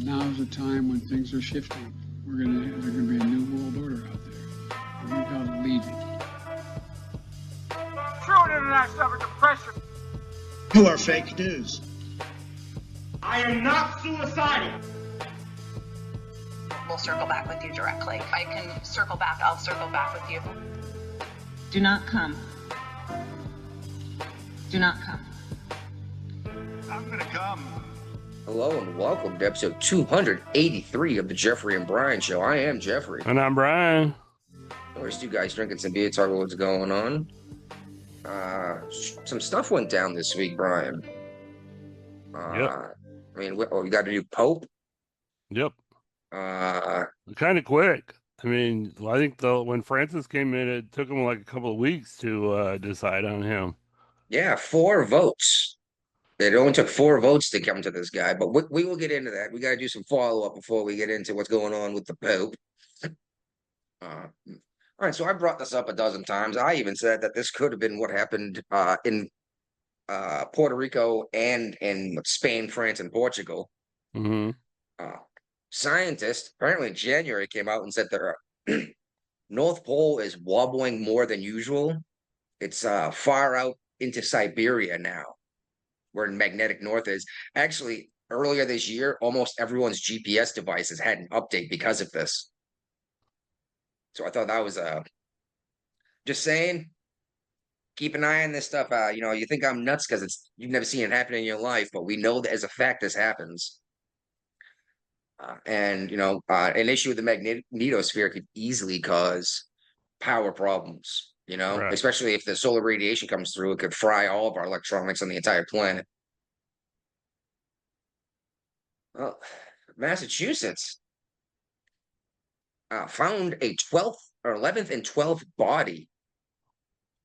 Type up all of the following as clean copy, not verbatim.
And now's the time when things are shifting. There's gonna be a new world order out there. And we gotta lead it. True international effort to pressure. You are fake news. I am not suicidal. We'll circle back with you directly. I can circle back. I'll circle back with you. Do not come. Do not come. I'm gonna come. Hello and welcome to episode 283 of the Jeffrey and Brian Show. I am Jeffrey. And I'm Brian. We're just two guys drinking some beer, talking what's going on. Some stuff went down this week, Brian. Yep. I mean, we got a new pope. Yep. Uh, Kind of quick. I mean, I think when Francis came in, it took him like a couple of weeks to decide on him. yeah, 4 votes. It only took 4 votes to come to this guy, but we will get into that. We got to do some follow-up before we get into what's going on with the pope. All right, so I brought this up a dozen times. I even said that this could have been what happened in Puerto Rico and in Spain, France, and Portugal. Mm-hmm. Scientists apparently in January came out and said the North Pole is wobbling more than usual. It's far out into Siberia now, where magnetic north is. Actually, earlier this year, almost everyone's GPS devices had an update because of this. So I thought that was just saying, keep an eye on this stuff. You think I'm nuts because you've never seen it happen in your life, but we know that as a fact this happens. And an issue with the magnetosphere could easily cause power problems, Right. especially if the solar radiation comes through, it could fry all of our electronics on the entire planet. Well, Massachusetts found a 12th or 11th and 12th body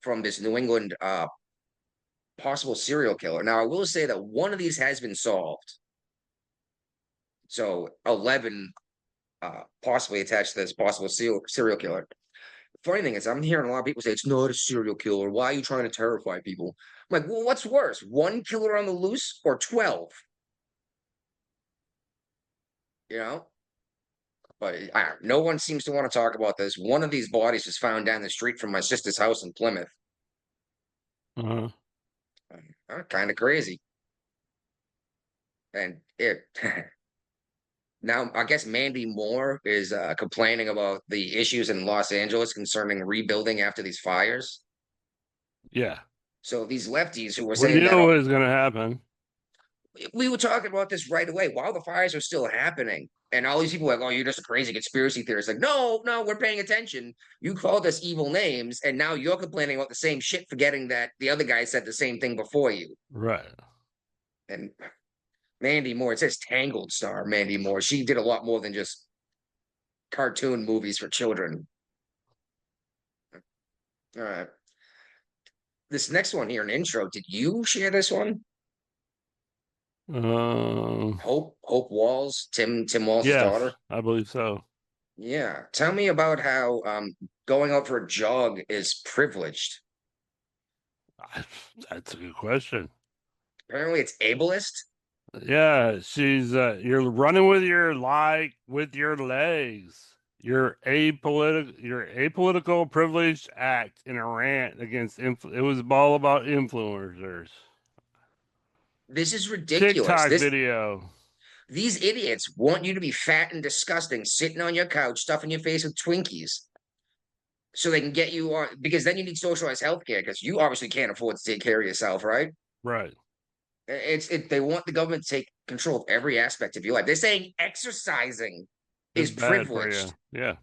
from this New England possible serial killer. Now, I will say that one of these has been solved. So 11 possibly attached to this possible serial killer. The funny thing is, I'm hearing a lot of people say it's not a serial killer. Why are you trying to terrify people? I'm like, well, what's worse, one killer on the loose or 12? But no one seems to want to talk about this. One of these bodies was found down the street from my sister's house in Plymouth. Uh-huh. Kind of crazy. And now, I guess Mandy Moore is complaining about the issues in Los Angeles concerning rebuilding after these fires. Yeah. So these lefties who were We saying knew that it was going to happen. we were talking about this right away while the fires are still happening. And all these people are like, oh, you're just a crazy conspiracy theorist. Like, no, we're paying attention. You called us evil names, and now you're complaining about the same shit, forgetting that the other guy said the same thing before you. Right. And Mandy Moore, it says Tangled star Mandy Moore. She did a lot more than just cartoon movies for children. All right. This next one here, an intro. Did you share this one? Hope Walls, Tim Walls' daughter. I believe so. Yeah. Tell me about how going out for a jog is privileged. That's a good question. Apparently it's ableist. Yeah, she's you're running with your legs. Your apolitical privileged act in a rant against it was all about influencers. This is ridiculous. TikTok video. These idiots want you to be fat and disgusting, sitting on your couch, stuffing your face with Twinkies, so they can get you on. Because then you need socialized healthcare because you obviously can't afford to take care of yourself, right? Right. They want the government to take control of every aspect of your life. They're saying exercising is privileged. Yeah.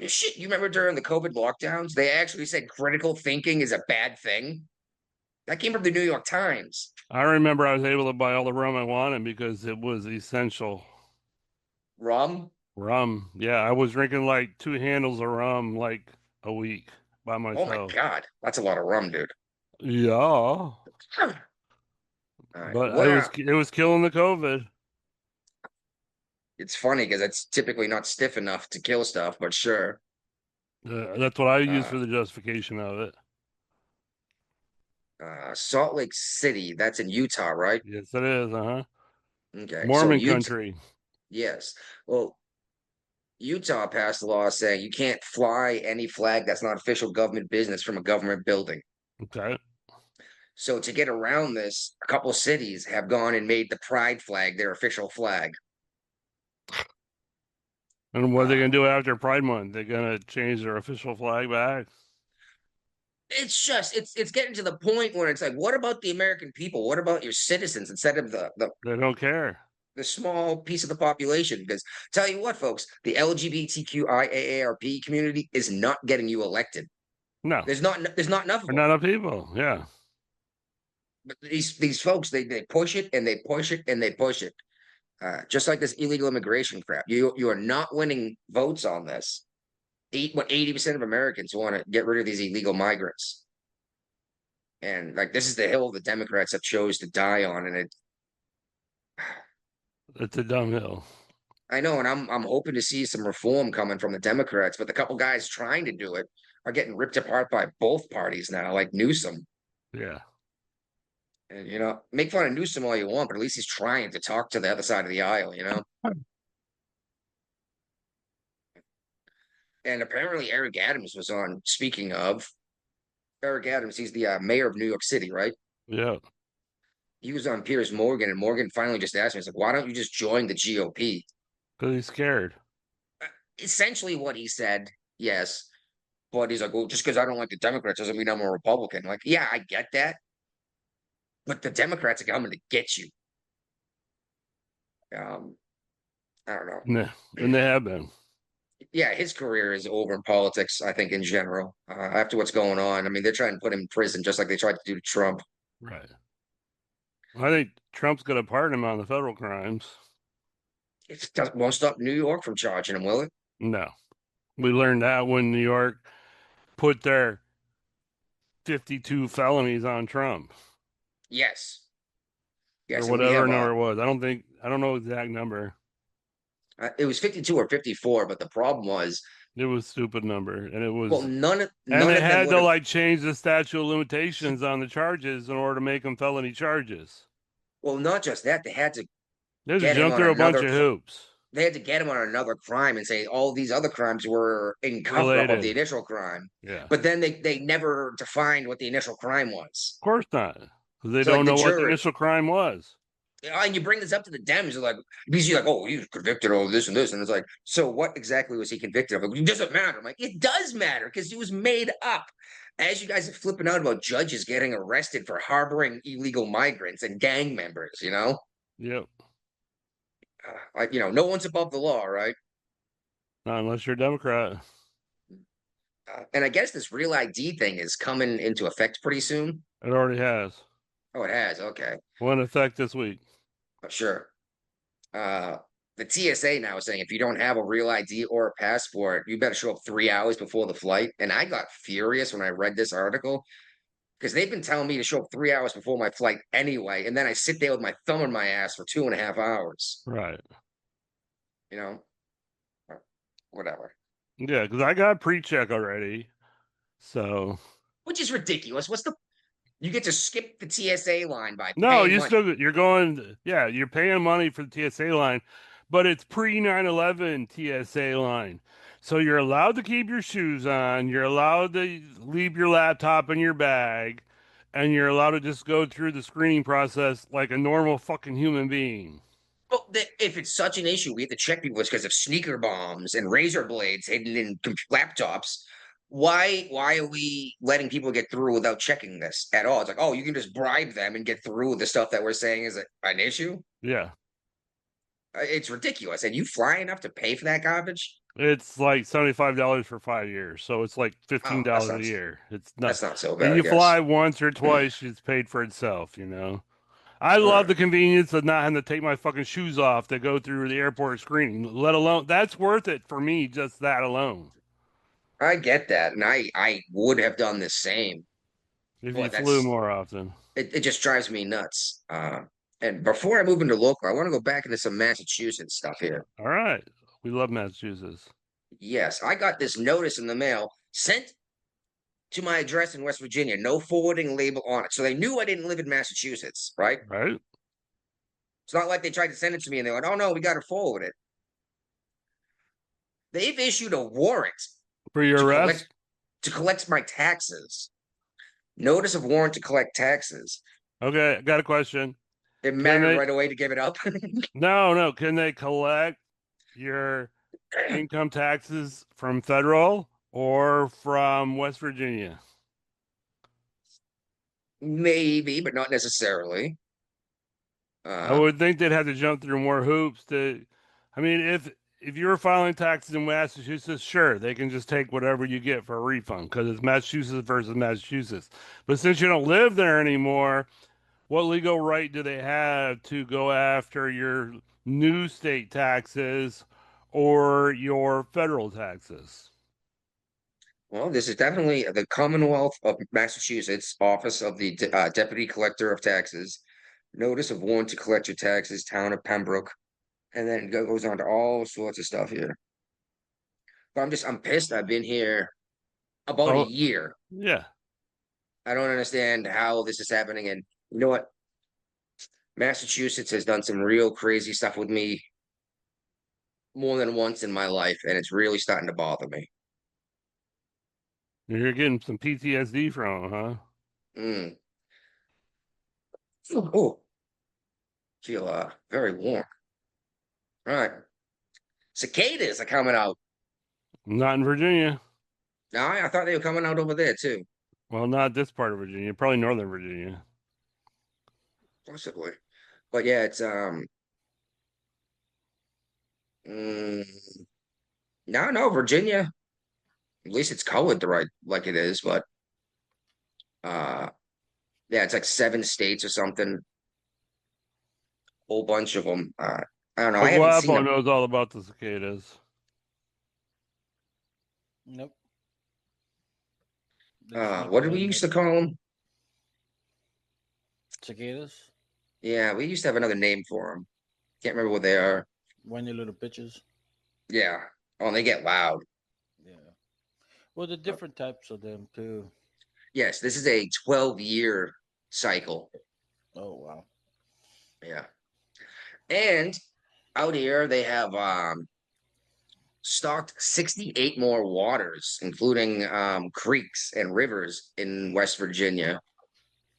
Shit, you remember during the COVID lockdowns, they actually said critical thinking is a bad thing. That came from the New York Times. I remember I was able to buy all the rum I wanted because it was essential. Rum? Rum. Yeah, I was drinking like 2 handles of rum like a week by myself. Oh my God. That's a lot of rum, dude. Yeah. Right. But it was killing the COVID. It's funny because it's typically not stiff enough to kill stuff, but sure. That's what I use for the justification of it. Salt Lake City, that's in Utah, right? Yes, it is. Okay, so Mormon country. yes. Well, Utah passed a law saying you can't fly any flag that's not official government business from a government building. Okay. So to get around this, a couple cities have gone and made the pride flag their official flag. And what are they Uh, gonna do after Pride Month? They're gonna change their official flag back? it's just it's getting to the point where it's like, what about the American people? What about your citizens instead of They don't care. the small piece of the population? Because tell you what, folks, the LGBTQIAARP community is not getting you elected. No, There's not enough of they're them. not enough people. Yeah. But these folks they push it and they push it and they push it. Just like this illegal immigration crap. You are not winning votes on this. 80% of Americans want to get rid of these illegal migrants. And like this is the hill the Democrats have chose to die on. And It's a dumb hill. I know, and I'm hoping to see some reform coming from the Democrats, but the couple guys trying to do it are getting ripped apart by both parties now, like Newsom. Yeah. And make fun of Newsom all you want, but at least he's trying to talk to the other side of the aisle, And apparently Eric Adams was on. Speaking of Eric Adams, he's the mayor of New York City, right? Yeah. He was on Piers Morgan, and Morgan finally just asked me, he's like, why don't you just join the GOP? Because he's scared. Essentially what he said, yes. But he's like, well, just because I don't like the Democrats doesn't mean I'm a Republican. Like, yeah, I get that. But the Democrats are coming to get you. I don't know. Nah. And they have been. Yeah, his career is over in politics, I think, in general. After what's going on, I mean, they're trying to put him in prison just like they tried to do to Trump. Right. I think Trump's going to pardon him on the federal crimes. Won't stop New York from charging him, will it? No. We learned that when New York put their 52 felonies on Trump. Yes. Yes. Or whatever number it was. I don't know the exact number. It was 52 or 54, but the problem was it was a stupid number, and it was well, none of they had to like change the statute of limitations on the charges in order to make them felony charges. Well, not just that, they had to jump through a bunch of hoops. They had to get him on another crime and say all these other crimes were in cover up of the initial crime. Yeah. But then they never defined what the initial crime was. Of course not. Because they don't know what the initial crime was. And you bring this up to the Dems, they're like, because you're like, oh, he was convicted of this and this. And it's like, so what exactly was he convicted of? Like, it doesn't matter. I'm like, it does matter because it was made up. As you guys are flipping out about judges getting arrested for harboring illegal migrants and gang members, Yep. No one's above the law, right? Not unless you're a Democrat. And I guess this real ID thing is coming into effect pretty soon. It already has. Oh, it has. Okay. Went in effect this week. Sure. The TSA now is saying if you don't have a real ID or a passport, you better show up 3 hours before the flight. And I got furious when I read this article because they've been telling me to show up 3 hours before my flight anyway. And then I sit there with my thumb in my ass for 2.5 hours. Right. Whatever. Yeah, because I got pre-check already. So. Which is ridiculous. You get to skip the TSA line by no, you're going, yeah, you're paying money for the TSA line, but it's pre-9/11 TSA line. So you're allowed to keep your shoes on, you're allowed to leave your laptop in your bag, and you're allowed to just go through the screening process like a normal fucking human being. Well, if it's such an issue, we have to check people because of sneaker bombs and razor blades hidden in laptops. Why are we letting people get through without checking this at all? It's like, oh, you can just bribe them and get through the stuff that we're saying is an issue. Yeah. It's ridiculous. And you fly enough to pay for that garbage? It's like $75 for 5 years. So it's like $15 a year. It's not, that's not so bad. And you fly once or twice, it's paid for itself, I love the convenience of not having to take my fucking shoes off to go through the airport screening, let alone that's worth it for me, just that alone. I get that, and I would have done the same if you flew more often. It just drives me nuts. And before I move into local, I want to go back into some Massachusetts stuff here. All right, we love Massachusetts. Yes, I got this notice in the mail sent to my address in West Virginia, no forwarding label on it, so they knew I didn't live in Massachusetts, right? Right. It's not like they tried to send it to me and they're like, oh no, we got to forward it. They've issued a warrant For your arrest? To collect my taxes. Notice of warrant to collect taxes. Okay, I got a question. They're mad right away to give it up. No. Can they collect your income taxes from federal or from West Virginia? Maybe, but not necessarily. I would think they'd have to jump through more hoops to. I mean, if you were filing taxes in Massachusetts, sure, they can just take whatever you get for a refund because it's Massachusetts versus Massachusetts. But since you don't live there anymore, what legal right do they have to go after your new state taxes or your federal taxes? Well, this is definitely the Commonwealth of Massachusetts Office of the Deputy Collector of Taxes. Notice of warrant to collect your taxes, Town of Pembroke, and then it goes on to all sorts of stuff here. But I'm pissed. I've been here about a year. Yeah. I don't understand how this is happening. And you know what? Massachusetts has done some real crazy stuff with me more than once in my life, and it's really starting to bother me. You're getting some PTSD from them, huh? Oh, feel very warm. All right. Cicadas are coming out. Not in Virginia. No, I thought they were coming out over there too. Well, not this part of Virginia, probably Northern Virginia. Possibly. But yeah, it's no, Virginia. At least it's colored the right like it is, but yeah, it's like 7 states or something. Whole bunch of them. I don't know. I haven't seen them. knows all about the cicadas. Nope. What did we used to call them? Cicadas? Yeah, we used to have another name for them. Can't remember what they are. Whiny little bitches. Yeah. Oh, and they get loud. Yeah. Well, the different types of them too. Yes, this is a 12-year cycle. Oh wow. Yeah. And out here they have stocked 68 more waters, including creeks and rivers in West Virginia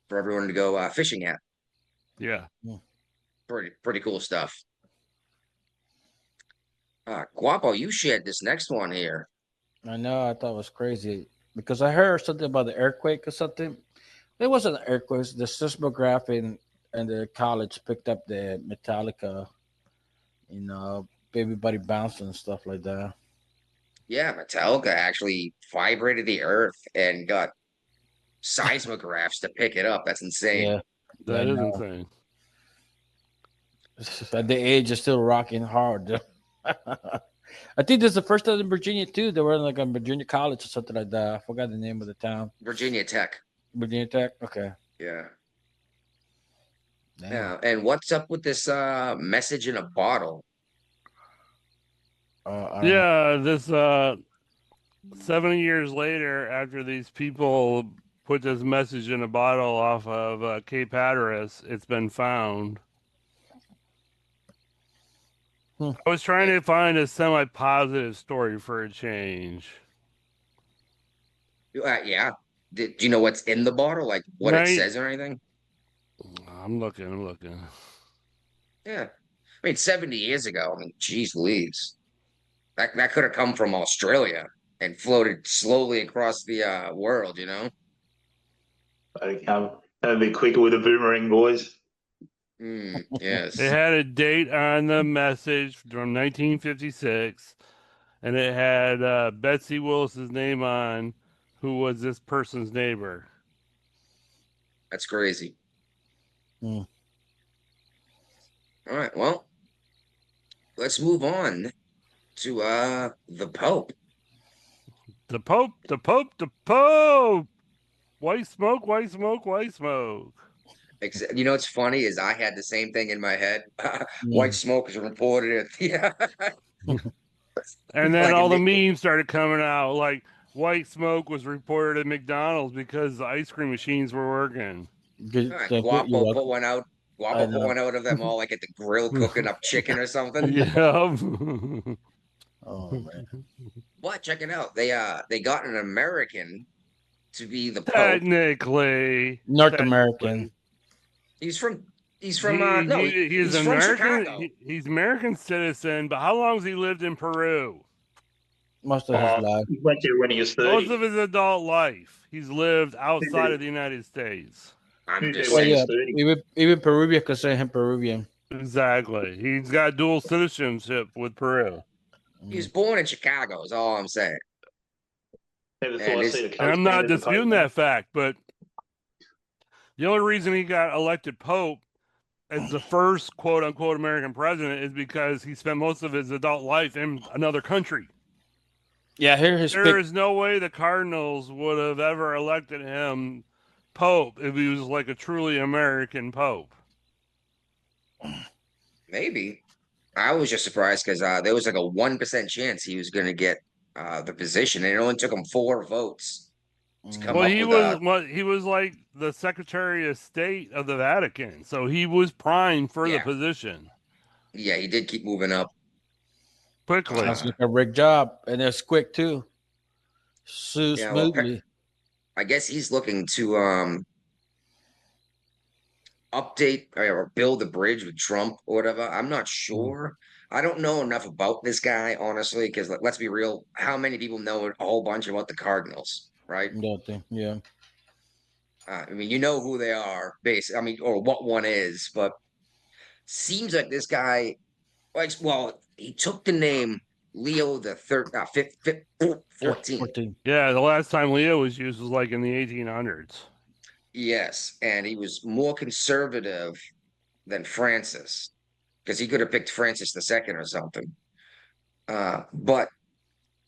for everyone to go fishing at. Yeah. Pretty cool stuff. Guapo, you shared this next one here. I know. I thought it was crazy because I heard something about the earthquake or something. It wasn't an earthquake. The seismograph in the college picked up the Metallica, Baby Buddy bouncing and stuff like that. Yeah, Metallica actually vibrated the earth and got seismographs to pick it up. That's insane. Yeah, that is insane. At the age is still rocking hard. I think this is the first time in Virginia too. They were in like a Virginia college or something like that. I forgot the name of the town. Virginia Tech. Virginia Tech. Okay. Yeah. Damn. Yeah. And what's up with this message in a bottle? This 70 years later, after these people put this message in a bottle off of Cape Hatteras, it's been found. I was trying to find a semi-positive story for a change. Yeah. Do you know what's in the bottle? Like what it says or anything? I'm looking. Yeah. I mean, 70 years ago, geez Louise. That could have come from Australia and floated slowly across the world, That'd be quicker with a boomerang, boys. Yes. It had a date on the message from 1956, and it had Betsy Willis's name on, who was this person's neighbor. That's crazy. Mm. All right, well, let's move on to the Pope. The Pope. White smoke. It's funny is I had the same thing in my head. White smoke is reported at the and then all the memes started coming out. Like white smoke was reported at McDonald's because the ice cream machines were working. Guapo put one out guapo porn out of them all like at the grill cooking up chicken or something. Yeah. Oh man. What? Check it out. They got an American to be the Pope. Technically. North American. He's from He's he's from American. Chicago. He's American citizen, but how long has he lived in Peru? Most of his life. He went there when he was 30. Most of his adult life, he's lived outside of the United States. I'm Who just did when he saying. was 30? Even Peruvian consider him Peruvian. Exactly. He's got dual citizenship with Peru. He was born in Chicago, is all I'm saying. Never And thought I'd it's- see the And I'm not coast man as a disputing Pope. that fact, but the only reason he got elected Pope as the first quote unquote American president is because he spent most of his adult life in another country. Yeah, here his There is no way the Cardinals would have ever elected him Pope if he was like a truly American Pope. Maybe. I was just surprised because there was like a 1% chance he was going to get the position, and it only took him 4 votes to come Well, up he with he was like the Secretary of State of the Vatican, so he was primed for the Yeah. position Yeah, he did keep moving up. quickly. Sounds like a rigged job, and it's quick too. So Yeah, well, smoothly. I guess he's looking to update or build the bridge with Trump or whatever. I'm not sure. I don't know enough about this guy, honestly, because let's be real. How many people know a whole bunch about the Cardinals, right? Yeah. I mean, you know who they are, basically. I mean, or what one is, but seems like this guy, like, well, he took the name Leo the 14. 14. Yeah, the last time Leo was used was like in the 1800s. Yes, and he was more conservative than Francis, because he could have picked Francis II or something. But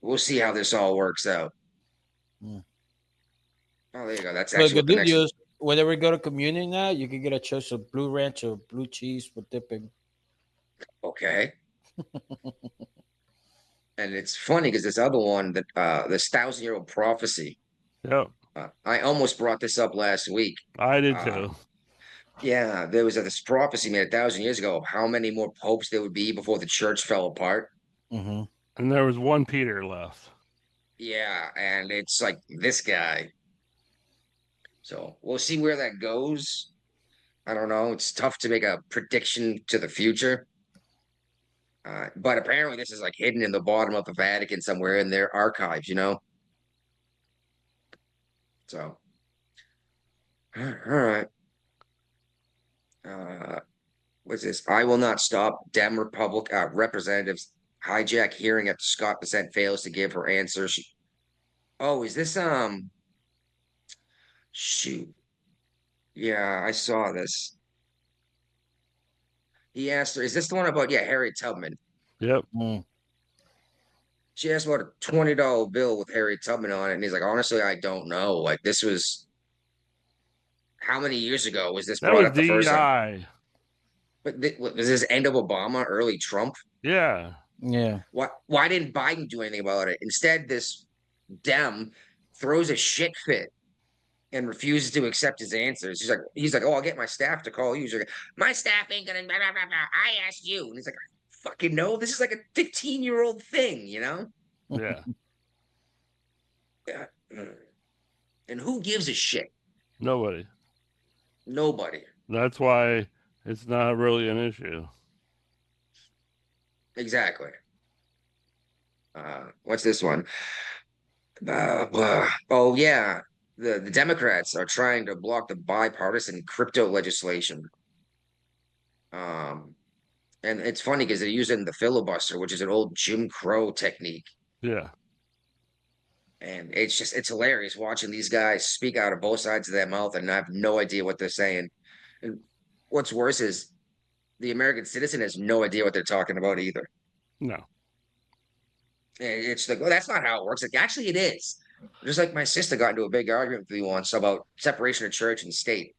we'll see how this all works out. Hmm. Oh, there you go. That's Well, actually the what the good next. news, whenever we go to communion now, you can get a choice of blue ranch or blue cheese with dipping. Okay. And it's funny because this other one, that this 1,000-year-old prophecy. Yep, I almost brought this up last week. I did too. Yeah, there was this prophecy made 1,000 years ago of how many more popes there would be before the church fell apart. Mm-hmm. And there was one Peter left. Yeah, and it's like this guy. So we'll see where that goes. I don't know. It's tough to make a prediction to the future. But apparently this is like hidden in the bottom of the Vatican somewhere in their archives, you know? So, all right. What's this? I will not stop. Dem Republic representatives hijack hearing after Scott Dissent fails to give her answer. Oh, is this shoot. Yeah, I saw this. He asked her, is this the one about Harriet Tubman? Yep. She asked about a $20 bill with Harriet Tubman on it, and he's like, honestly, I don't know. Like, this was how many years ago was this That brought was up the first time? DEI. But was this end of Obama, early Trump? Yeah. Yeah. Why didn't Biden do anything about it? Instead, this Dem throws a shit fit and refuses to accept his answers. He's like, oh, I'll get my staff to call you. He's like, my staff ain't gonna blah, blah, blah, blah. I asked you. And he's like, I fucking know. This is like a 15-year-old thing, you know? Yeah. Yeah. And who gives a shit? Nobody. Nobody. That's why it's not really an issue. Exactly. What's this one? Oh yeah, the Democrats are trying to block the bipartisan crypto legislation. And it's funny because they're using the filibuster, which is an old Jim Crow technique. Yeah. And it's hilarious watching these guys speak out of both sides of their mouth and I have no idea what they're saying. And what's worse is the American citizen has no idea what they're talking about either. No. And it's like, well, that's not how it works. Like, actually, it is. Just like my sister got into a big argument with me once about separation of church and state.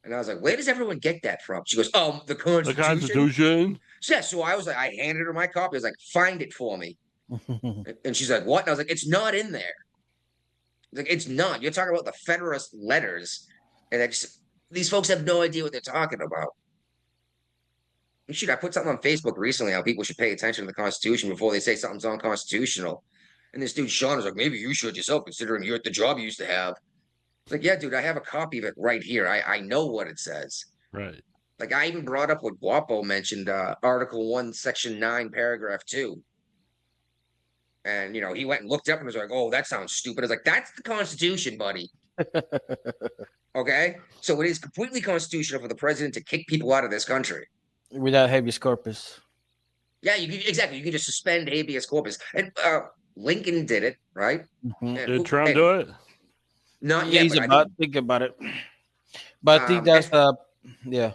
And I was like, where does everyone get that from? She goes, oh, the Constitution. The Constitution? Yeah, so I was like, I handed her my copy. I was like, find it for me. And she's like, what? And I was like, it's not in there. Like, it's not. You're talking about the Federalist letters. And these folks have no idea what they're talking about. Shoot, I put something on Facebook recently how people should pay attention to the Constitution before they say something's unconstitutional. And this dude Sean was like, maybe you should yourself, considering you're at the job you used to have. It's like, yeah, dude, I have a copy of it right here. I know what it says. Right. Mm-hmm. Like I even brought up what Guapo mentioned, Article 1, Section 9, Paragraph 2. And he went and looked up and was like, oh, that sounds stupid. I was like, that's the Constitution, buddy. Okay. So it is completely constitutional for the president to kick people out of this country. Without habeas corpus. Yeah, exactly. You can just suspend habeas corpus. And Lincoln did it, right? Mhm. And Did Trump do it? Not Yeah, yet, he's but I about think think about it. But I think that's yeah.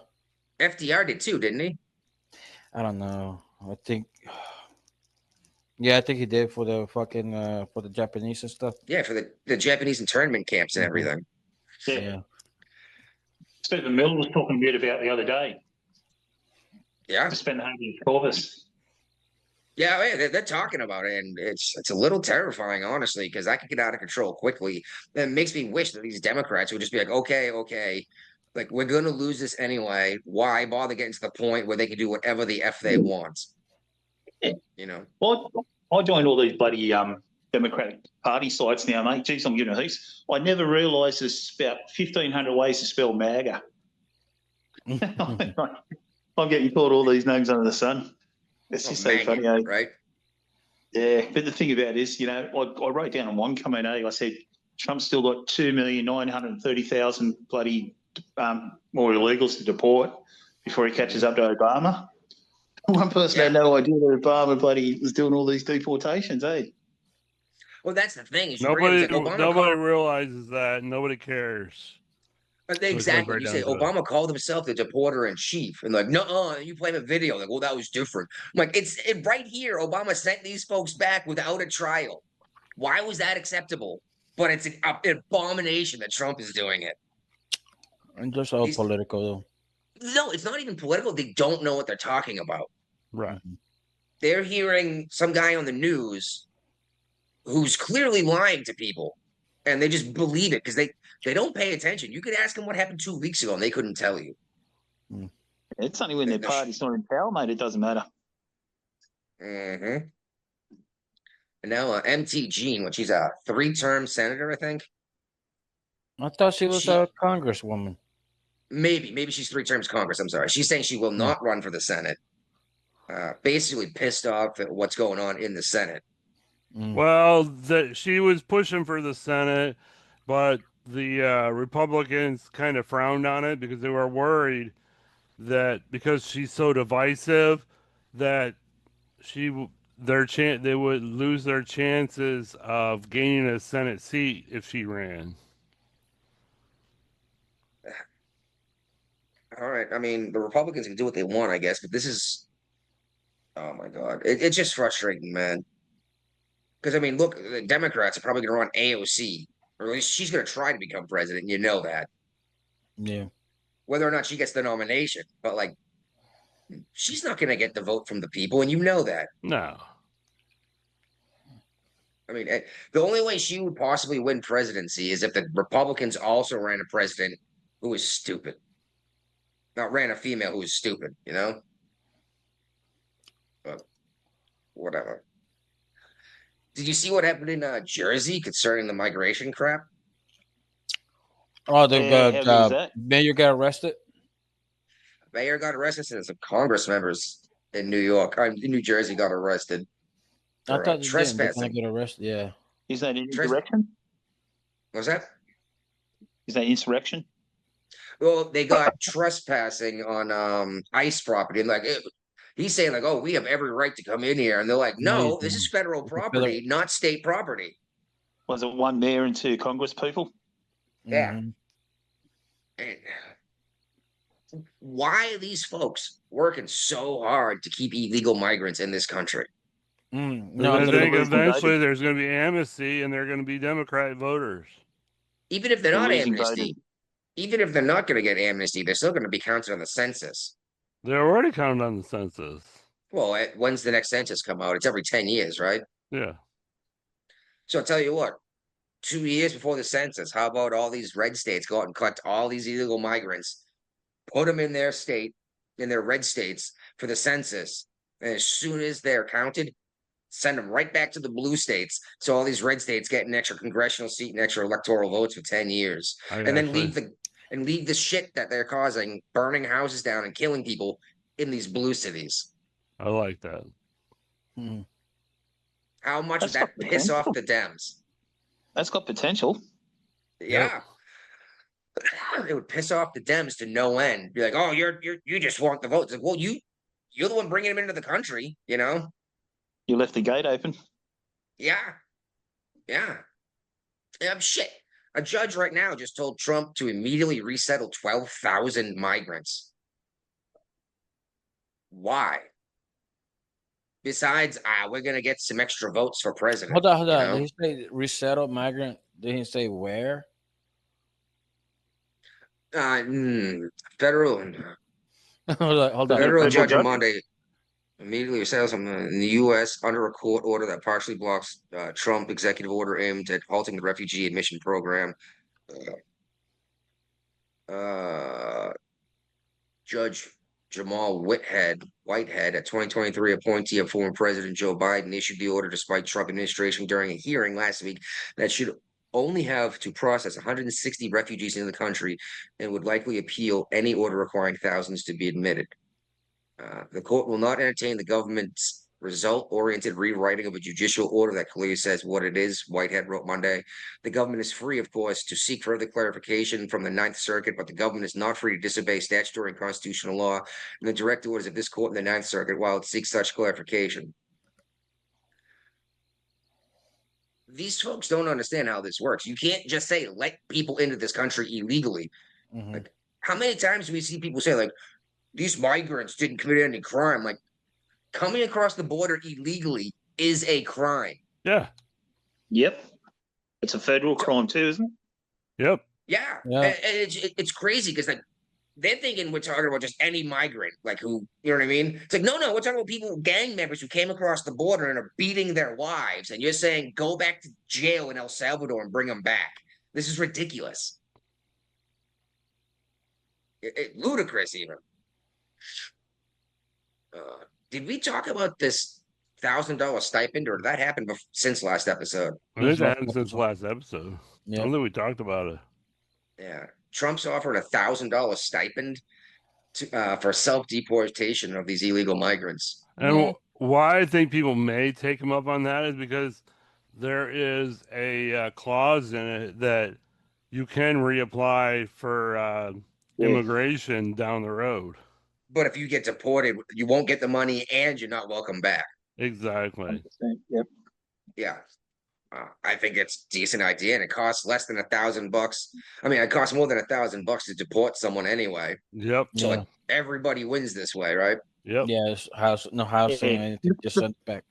FDR did too, didn't he? I don't know. I think yeah, I think he did for the fucking for the Japanese and stuff. Yeah, for the Japanese internment camps and Mhm. everything. Yeah. Yeah. Stephen Miller was talking a bit about the other day. Yeah. Suspend habeas corpus. Yeah, they're talking about it, and it's a little terrifying, honestly, because that could get out of control quickly. And it makes me wish that these Democrats would just be like, okay, like we're gonna lose this anyway. Why bother getting to the point where they can do whatever the F they want? Yeah. I joined all these bloody Democratic Party sites now, mate. Geez, I'm getting a heaps. I never realised there's about 1,500 ways to spell MAGA. I'm getting called all these names under the sun. It's just so funny, eh? Right? Yeah, but the thing about it is, I wrote down on one comment, I said, Trump's still got 2,930,000 bloody more illegals to deport before he catches up to Obama. One person had no idea that Obama bloody was doing all these deportations, eh? Well, that's the thing. Is Nobody realizes that. Nobody cares. Exactly. right You say down to it. Obama called himself the deporter in chief, and like, no, you play a video. Like, well, that was different. I'm like, it's right here. Obama sent these folks back without a trial. Why was that acceptable? But it's an abomination that Trump is doing it. And just all political though. No, it's not even political. They don't know what they're talking about. Right. They're hearing some guy on the news who's clearly lying to people, and they just believe it because they don't pay attention. You could ask them what happened 2 weeks ago, and they couldn't tell you. It's only when their party's not in power, mate, it doesn't matter. Mm-hmm. And now MT Jean, which she's a 3-term senator, I think. I thought she was a congresswoman. Maybe she's 3 terms Congress. I'm sorry. She's saying she will not run for the Senate. Basically pissed off at what's going on in the Senate. Well, she was pushing for the Senate, but the Republicans kind of frowned on it because they were worried that because she's so divisive that they would lose their chances of gaining a Senate seat if she ran. All right. I mean, the Republicans can do what they want, I guess, but this is, oh my God. It's just frustrating, man. Because, I mean, look, the Democrats are probably going to run AOC, or at least she's going to try to become president. You know that. Yeah. Whether or not she gets the nomination. But, like, she's not going to get the vote from the people, and you know that. No. I mean, the only way she would possibly win presidency is if the Republicans also ran a president who was stupid. Not ran a female who was stupid, you know? But whatever. Did you see what happened in Jersey concerning the migration crap? Oh, the mayor got arrested? Mayor got arrested and some Congress members in New Jersey got arrested. I thought trespassing. Get arrested. Yeah. Is that insurrection? What's that? Is that insurrection? Well, they got trespassing on ICE property, and like he's saying, like, "Oh, we have every right to come in here," and they're like, "No, this is federal property, not state property." Was it 1 mayor and 2 Congress people? Yeah. And why are these folks working so hard to keep illegal migrants in this country? No, I think eventually there's going to be amnesty, and they're going to be Democrat voters. Even if they're not amnesty. Even if they're not going to get amnesty, they're still going to be counted on the census. They're already counted on the census. Well, when's the next census come out? It's every 10 years, right? Yeah. So I'll tell you what, 2 years before the census, how about all these red states go out and collect all these illegal migrants, put them in their state, in their red states for the census. And as soon as they're counted, send them right back to the blue states. So all these red states get an extra congressional seat and extra electoral votes for 10 years. And then leave the shit that they're causing, burning houses down and killing people in these blue cities. I like that. Hmm. How much would That's that got piss off potential. the Dems? That's got potential. Yeah. It would piss off the Dems to no end. Be like, oh, you just want the votes. Like, well, you're the one bringing them into the country, you know? You left the gate open. Yeah. Yeah. Shit. A judge right now just told Trump to immediately resettle 12,000 migrants. Why? Besides, we're gonna get some extra votes for president. Hold on, hold you on. know? Did he say resettled migrant? Did he say where? Federal Hold on. federal federal judge judge? on Monday immediately settles in the U.S. under a court order that partially blocks Trump executive order aimed at halting the refugee admission program. Judge Jamal Whitehead, a 2023 appointee of former President Joe Biden, issued the order despite Trump administration during a hearing last week that should only have to process 160 refugees in the country and would likely appeal any order requiring thousands to be admitted. The court will not entertain the government's result-oriented rewriting of a judicial order that clearly says what it is, Whitehead wrote Monday. The government is free, of course, to seek further clarification from the Ninth Circuit, but the government is not free to disobey statutory and constitutional law and the direct orders of this court and the Ninth Circuit while it seeks such clarification. These folks don't understand how this works. You can't just say, let people into this country illegally. Mhm. Like, how many times do we see people say, like, these migrants didn't commit any crime? Like, coming across the border illegally is a crime. Yeah. Yep. It's a federal crime too, isn't it? Yep. Yeah. Yeah. And it's crazy because, like, they're thinking we're talking about just any migrant, like, who, you know what I mean? It's like, no, we're talking about people, gang members who came across the border and are beating their wives. And you're saying, go back to jail in El Salvador and bring them back. This is ridiculous. Ludicrous, even. Did we talk about this $1,000 stipend, or did that happen since last episode? I think that happened since last episode. Yeah. I don't think we talked about it. Yeah, Trump's offering $1,000 stipend for self-deportation of these illegal migrants. And why I think people may take him up on that is because there is a clause in it that you can reapply for immigration down the road. But if you get deported, you won't get the money and you're not welcome back. Exactly. Yep. Yeah. I think it's a decent idea, and it costs less than $1,000. I mean, it costs more than $1,000 to deport someone anyway. Yep. So Yeah. like, everybody wins this way, right? Yep. Yeah, it's no housing, anything, just send it back.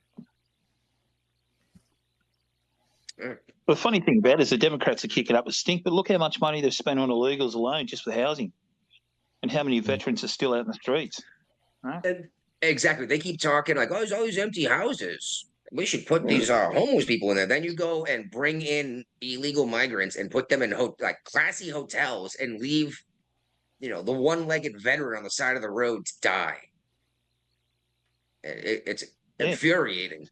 The funny thing about it is the Democrats are kicking up a stink, but look how much money they've spent on illegals alone just for housing, and how many veterans are still out in the streets. Right? And exactly. They keep talking like, oh, there's all these empty houses. We should put these homeless people in there. Then you go and bring in illegal migrants and put them in like classy hotels and leave, the one-legged veteran on the side of the road to die. It's infuriating.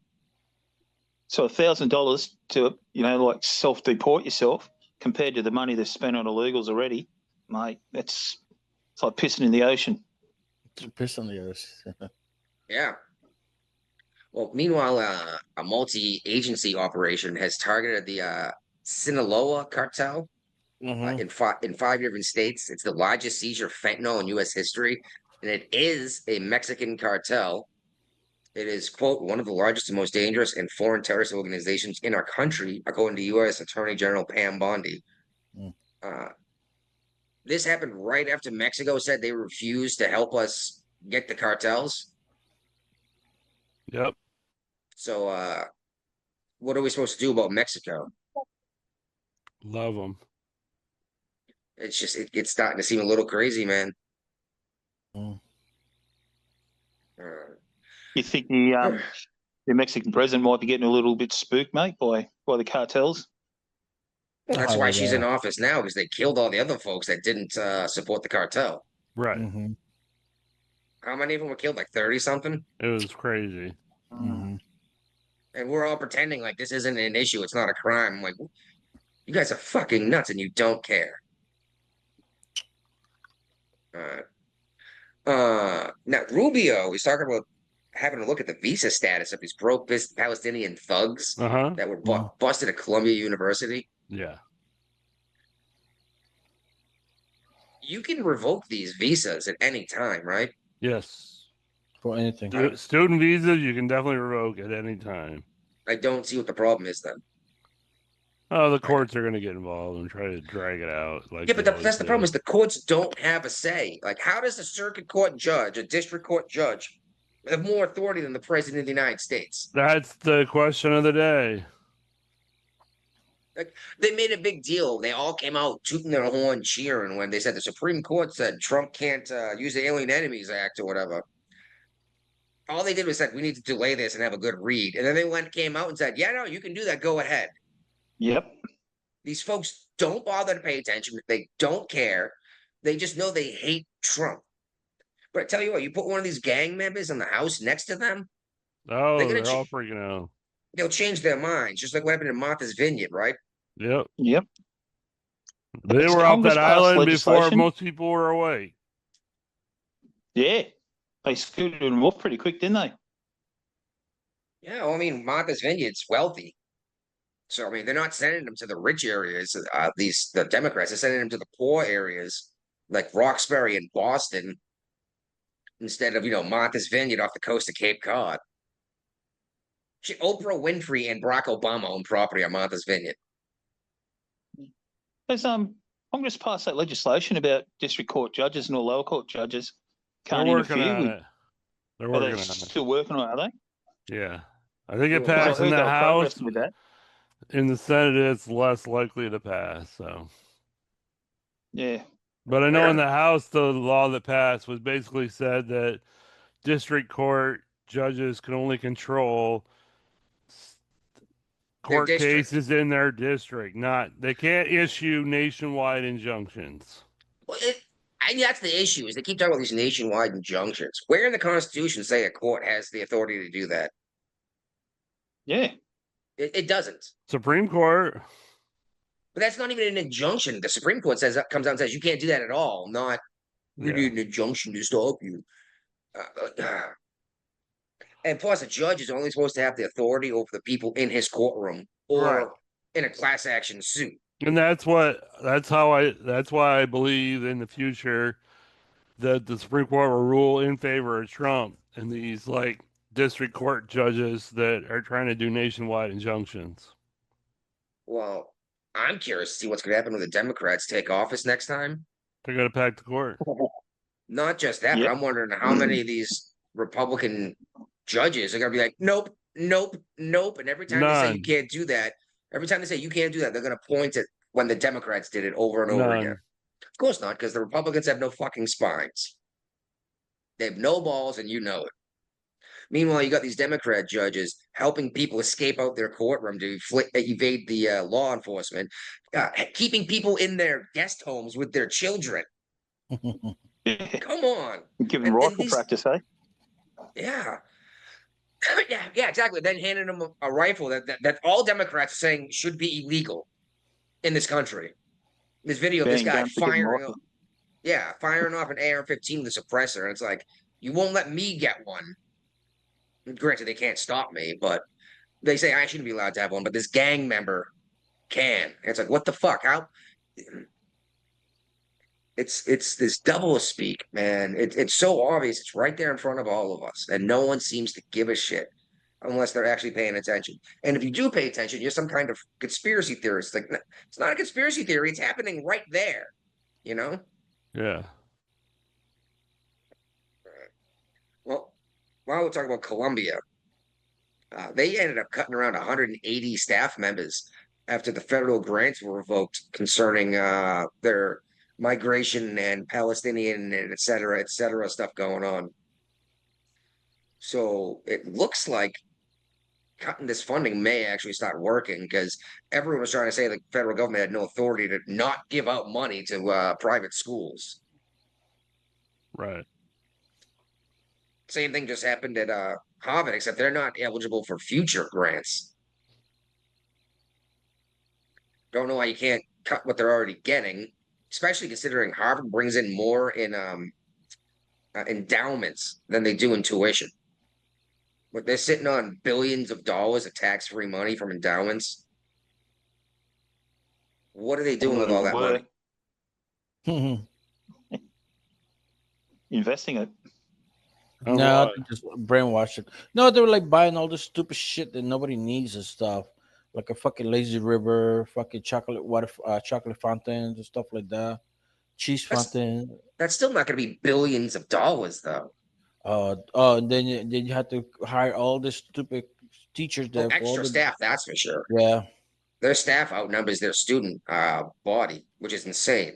So $1,000 to, like self-deport yourself compared to the money they've spent on illegals already, mate, it's like pissing in the ocean. Piss on the ocean. Yeah. Well, meanwhile, a multi-agency operation has targeted the Sinaloa cartel in 5 different states. It's the largest seizure of fentanyl in U.S. history, and it is a Mexican cartel. It is, quote, one of the largest and most dangerous and foreign terrorist organizations in our country, according to U.S. Attorney General Pam Bondi. This happened right after Mexico said they refused to help us get the cartels. Yep. So, what are we supposed to do about Mexico? Love them. It's just, it's starting to seem a little crazy, man. You think the Mexican president might be getting a little bit spooked, mate, by the cartels? That's why she's in office now, because they killed all the other folks that didn't support the cartel. Right. How many of them were killed? Like 30 something? It was crazy. Mm-hmm. And we're all pretending like this isn't an issue. It's not a crime. I'm like, you guys are fucking nuts and you don't care. Now Rubio is talking about having a look at the visa status of these broke Palestinian thugs Uh-huh. that were busted at Columbia University. Yeah. You can revoke these visas at any time, right? Yes. For anything. Student visas, you can definitely revoke at any time. I don't see what the problem is then. Oh, the courts are going to get involved and try to drag it out. Like Yeah, but they that's always the do. problem is the courts don't have a say. Like, how does a circuit court judge, a district court judge, have more authority than the president of the United States? That's the question of the day. Like, they made a big deal. They all came out tooting their horn, cheering when they said the Supreme Court said Trump can't use the Alien Enemies Act or whatever. All they did was said we need to delay this and have a good read, and then they came out and said, "Yeah, no, you can do that. Go ahead." Yep. These folks don't bother to pay attention. They don't care. They just know they hate Trump. But I tell you what, you put one of these gang members in the house next to them, Oh, they're gonna they're all freaking out. they'll change their minds, just like what happened in Martha's Vineyard, right? Yep. Yep. They Has were off Congress that passed island before legislation? most people were awake. Yeah. They scooted them off pretty quick, didn't they? Yeah, well, I mean, Martha's Vineyard's wealthy. So I mean, they're not sending them to the rich areas. The Democrats are sending them to the poor areas, like Roxbury and Boston, instead of Martha's Vineyard off the coast of Cape Cod. Oprah Winfrey and Barack Obama own property on Martha's Vineyard. Has Congress passed that legislation about district court judges and all lower court judges They're can't working interfere on with? it. They're Are working they on it. still working on it? Are they? Yeah. I think it Well, I passed in heard the they were House. progressing with that. In the Senate, it's less likely to pass. So, Yeah. but I know in the House, the law that passed was basically said that district court judges can only control court district. cases in their district. They can't issue nationwide injunctions. Well, that's the issue. Is they keep talking about these nationwide injunctions. Where in the Constitution say a court has the authority to do that? Yeah. It doesn't. Supreme Court. But that's not even an injunction. The Supreme Court comes out and says you can't do that at all. Not we need an injunction to stop you. And plus, a judge is only supposed to have the authority over the people in his courtroom or in a class action suit. And that's why I believe in the future that the Supreme Court will rule in favor of Trump and these like district court judges that are trying to do nationwide injunctions. Well, I'm curious to see what's going to happen when the Democrats take office next time. They're going to pack the court. Not just that, but I'm wondering how many of these Republican judges are going to be like, nope, nope, nope. And every time they say you can't do that, every time they say you can't do that, they're going to point at when the Democrats did it over and over again. Of course not, because the Republicans have no fucking spines. They have no balls, and you know it. Meanwhile, you got these Democrat judges helping people escape out their courtroom to evade the law enforcement, keeping people in their guest homes with their children. Come on. Give them rifle practice, eh? Yeah. yeah, exactly. Then handing them a rifle that all Democrats are saying should be illegal in this country. This video of this guy firing off an AR-15 with a suppressor. And it's like, you won't let me get one. Granted, they can't stop me, but they say I shouldn't be allowed to have one, but this gang member can. And it's like, what the fuck? How? It's this double speak, man. It's so obvious. It's right there in front of all of us, and no one seems to give a shit unless they're actually paying attention. And if you do pay attention, you're some kind of conspiracy theorist. Like, it's not a conspiracy theory. It's happening right there. You know? Yeah. Well, while we're talking about Colombia, they ended up cutting around 180 staff members after the federal grants were revoked concerning their migration and Palestinian and et cetera stuff going on. So it looks like cutting this funding may actually start working because everyone was trying to say the federal government had no authority to not give out money to private schools. Right. Same thing just happened at Harvard, except they're not eligible for future grants. Don't know why you can't cut what they're already getting, especially considering Harvard brings in more in endowments than they do in tuition. But they're sitting on billions of dollars of tax-free money from endowments. What are they doing with all that money? Investing it. No, they just brainwash it. No, they were like buying all this stupid shit that nobody needs and stuff, like a fucking lazy river, fucking chocolate water, chocolate fountains and stuff like that, cheese fountain. That's still not going to be billions of dollars, though. And then you have to hire all this stupid teachers there for all Extra the staff, that's for sure. yeah. Their staff outnumbers their student body, which is insane.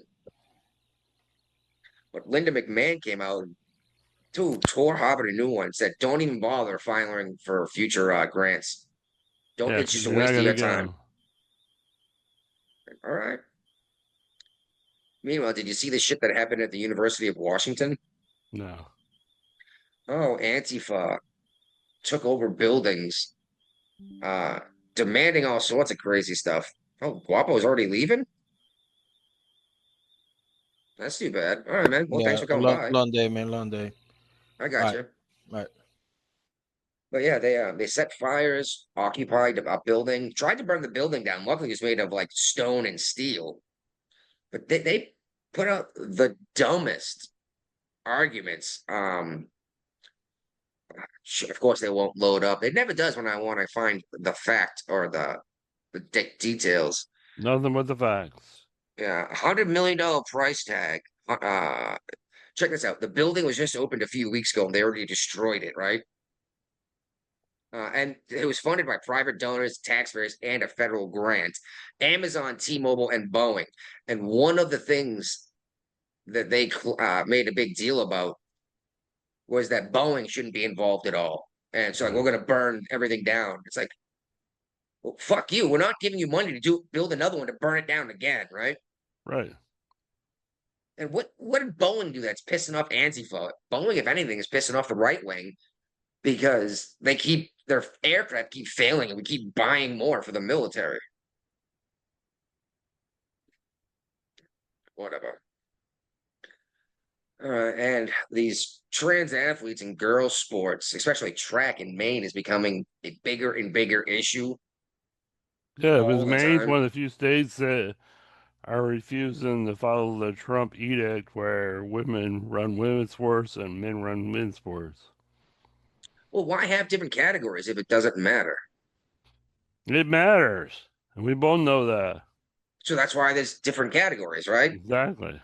But Linda McMahon came out, tore Harvard a new one, said, "Don't even bother filing for future grants. Don't. It's just a waste of your time." All right. Meanwhile, did you see the shit that happened at the University of Washington? No. Oh, Antifa took over buildings, demanding all sorts of crazy stuff. Oh, Guapo's already leaving? That's too bad. All right, man. Well, thanks for coming by. Long day, man. Long day. I got you. Right. But yeah, they set fires, occupied a building, tried to burn the building down. Luckily, it was made of like stone and steel. But they put out the dumbest arguments. Of course, they won't load up. It never does when I want to find the fact or the details. Nothing but the facts. Yeah, $100 million price tag. Check this out. The building was just opened a few weeks ago, and they already destroyed it, right? And it was funded by private donors, taxpayers, and a federal grant. Amazon, T-Mobile, and Boeing. And one of the things that they made a big deal about was that Boeing shouldn't be involved at all. And so, like, we're going to burn everything down. It's like, well, fuck you. We're not giving you money to build another one to burn it down again, right? Right. And what did Boeing do that's pissing off Antifa? Boeing, if anything, is pissing off the right wing because their aircraft keep failing and we keep buying more for the military. Whatever. And these trans athletes in girls' sports, especially track in Maine, is becoming a bigger and bigger issue. Yeah, because Maine's one of the few states that are refusing to follow the Trump edict where women run women's sports and men run men's sports. Well, why have different categories if it doesn't matter? It matters. And we both know that. So that's why there's different categories, right? Exactly.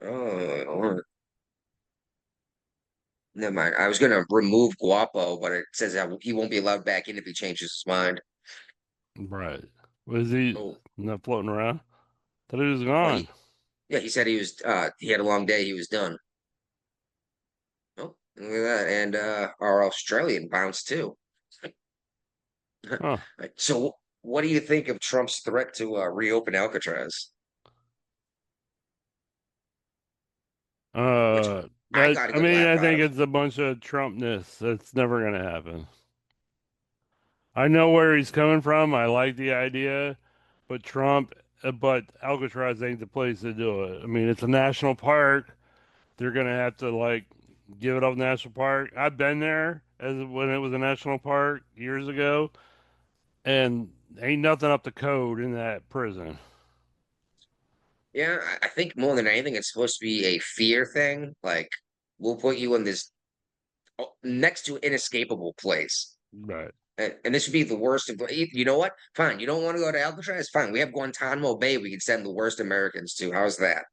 Oh, never mind. I was going to remove Guapo, but it says that he won't be allowed back in if he changes his mind. Right. Was he not floating around? Thought he was gone. He said he was. He had a long day. He was done. Oh, look at that, and our Australian bounced too. Huh. So, what do you think of Trump's threat to reopen Alcatraz? I think it's a bunch of Trumpness. That's never going to happen. I know where he's coming from. I like the idea, but Alcatraz ain't the place to do it. I mean, it's a national park. They're going to have to give it up national park. I've been there when it was a national park years ago, and ain't nothing up to code in that prison. Yeah, I think more than anything, it's supposed to be a fear thing. Like, we'll put you in this next to inescapable place. Right. And this would be the worst of, you know what? Fine. You don't want to go to Alcatraz? Fine. We have Guantanamo Bay we can send the worst Americans to. How's that?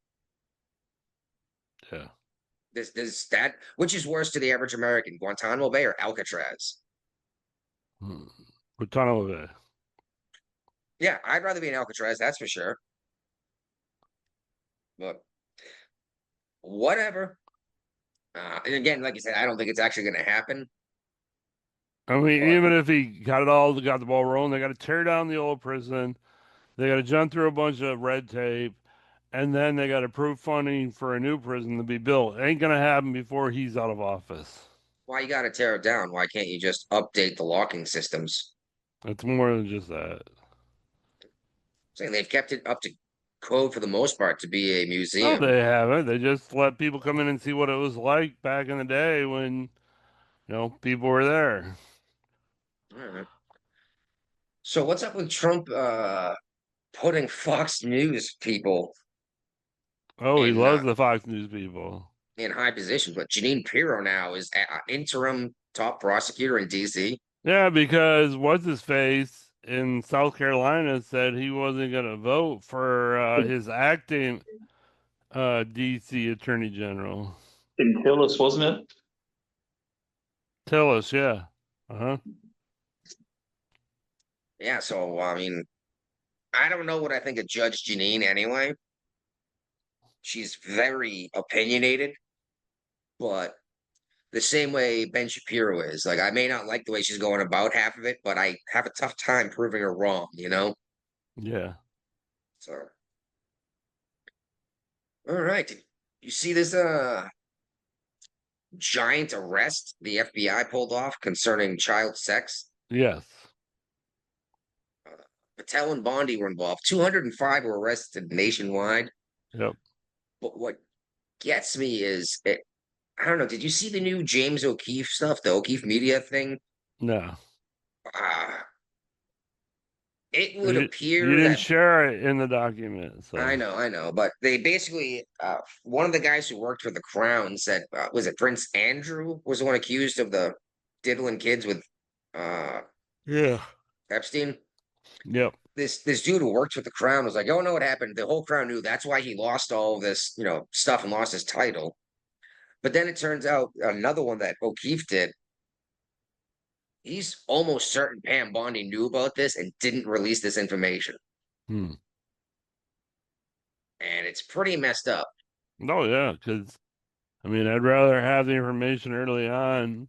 Yeah. Which is worse to the average American, Guantanamo Bay or Alcatraz? Guantanamo Bay. Yeah, I'd rather be in Alcatraz, that's for sure. But whatever. And again, like you said, I don't think it's actually going to happen. I mean, even if he got the ball rolling, they got to tear down the old prison. They got to jump through a bunch of red tape, and then they got approved funding for a new prison to be built. It ain't gonna happen before he's out of office. Why you got to tear it down? Why can't you just update the locking systems? It's more than just that. Saying they've kept it up to code for the most part to be a No, museum. they haven't. They just let people come in and see what it was like back in the day when, people were there. All right. So what's up with Trump putting Fox News people Oh, he in loves the Fox News people. in high positions? But Janine Pirro now is interim top prosecutor in DC. Yeah, because what's his face in South Carolina said he wasn't gonna vote for his acting DC Attorney General. In Tillis, wasn't it? Tillis, yeah. Uh-huh. Yeah, so I mean, I don't know what I think of Judge Janine anyway. She's very opinionated, but the same way Ben Shapiro is. Like, I may not like the way she's going about half of it, but I have a tough time proving her wrong, Yeah. So, all right. You see this giant arrest the FBI pulled off concerning child sex? Yes. Patel and Bondi were involved. 205 were arrested nationwide. Yep. But what gets me is I don't know. Did you see the new James O'Keefe stuff, the O'Keefe media thing? No. It would You appear didn't that share it in the document, so I know, but they basically one of the guys who worked for the Crown said, was it Prince Andrew was the one accused of the diddling kids with yeah. Epstein? Yep. This dude who worked for the Crown was like, "Oh no, what happened? The whole Crown knew. That's why he lost all of this, stuff and lost his title." But then it turns out another one that O'Keefe did. He's almost certain Pam Bondi knew about this and didn't release this information. Hmm. And it's pretty messed up. Oh yeah, because I'd rather have the information early on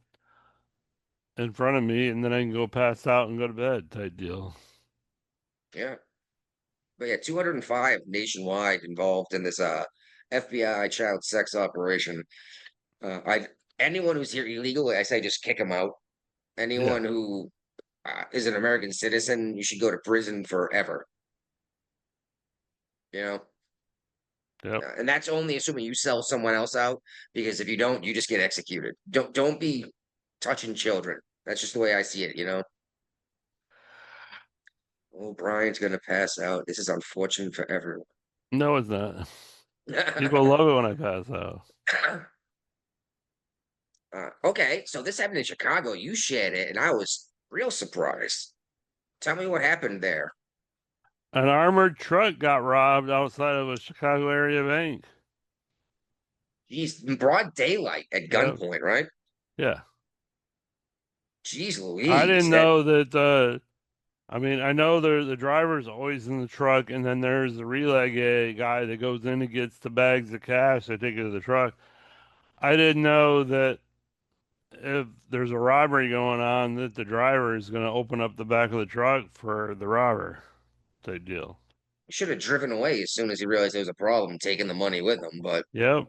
in front of me, and then I can go pass out and go to bed type deal. Yeah. But yeah, 205 nationwide involved in this FBI child sex operation. I anyone who's here illegally, I say just kick them out. Anyone who is an American citizen, you should go to prison forever. Yep. And that's only assuming you sell someone else out, because if you don't, you just get executed. Don't be touching children. That's just the way I see it. Oh, Brian's gonna pass out. This is unfortunate for everyone. No, it's not. People love it when I pass out. Okay, so this happened in Chicago. You shared it, and I was real surprised. Tell me what happened there. An armored truck got robbed outside of a Chicago area bank. Jeez, in broad daylight at gunpoint, right? Yeah. Jeez Louise. I didn't know that. I know the driver's always in the truck, and then there's the relay guy that goes in and gets the bags of cash. They take it to the truck. I didn't know that if there's a robbery going on, that the driver is going to open up the back of the truck for the robber type deal. He should have driven away as soon as he realized there was a problem, taking the money with him. But Yep.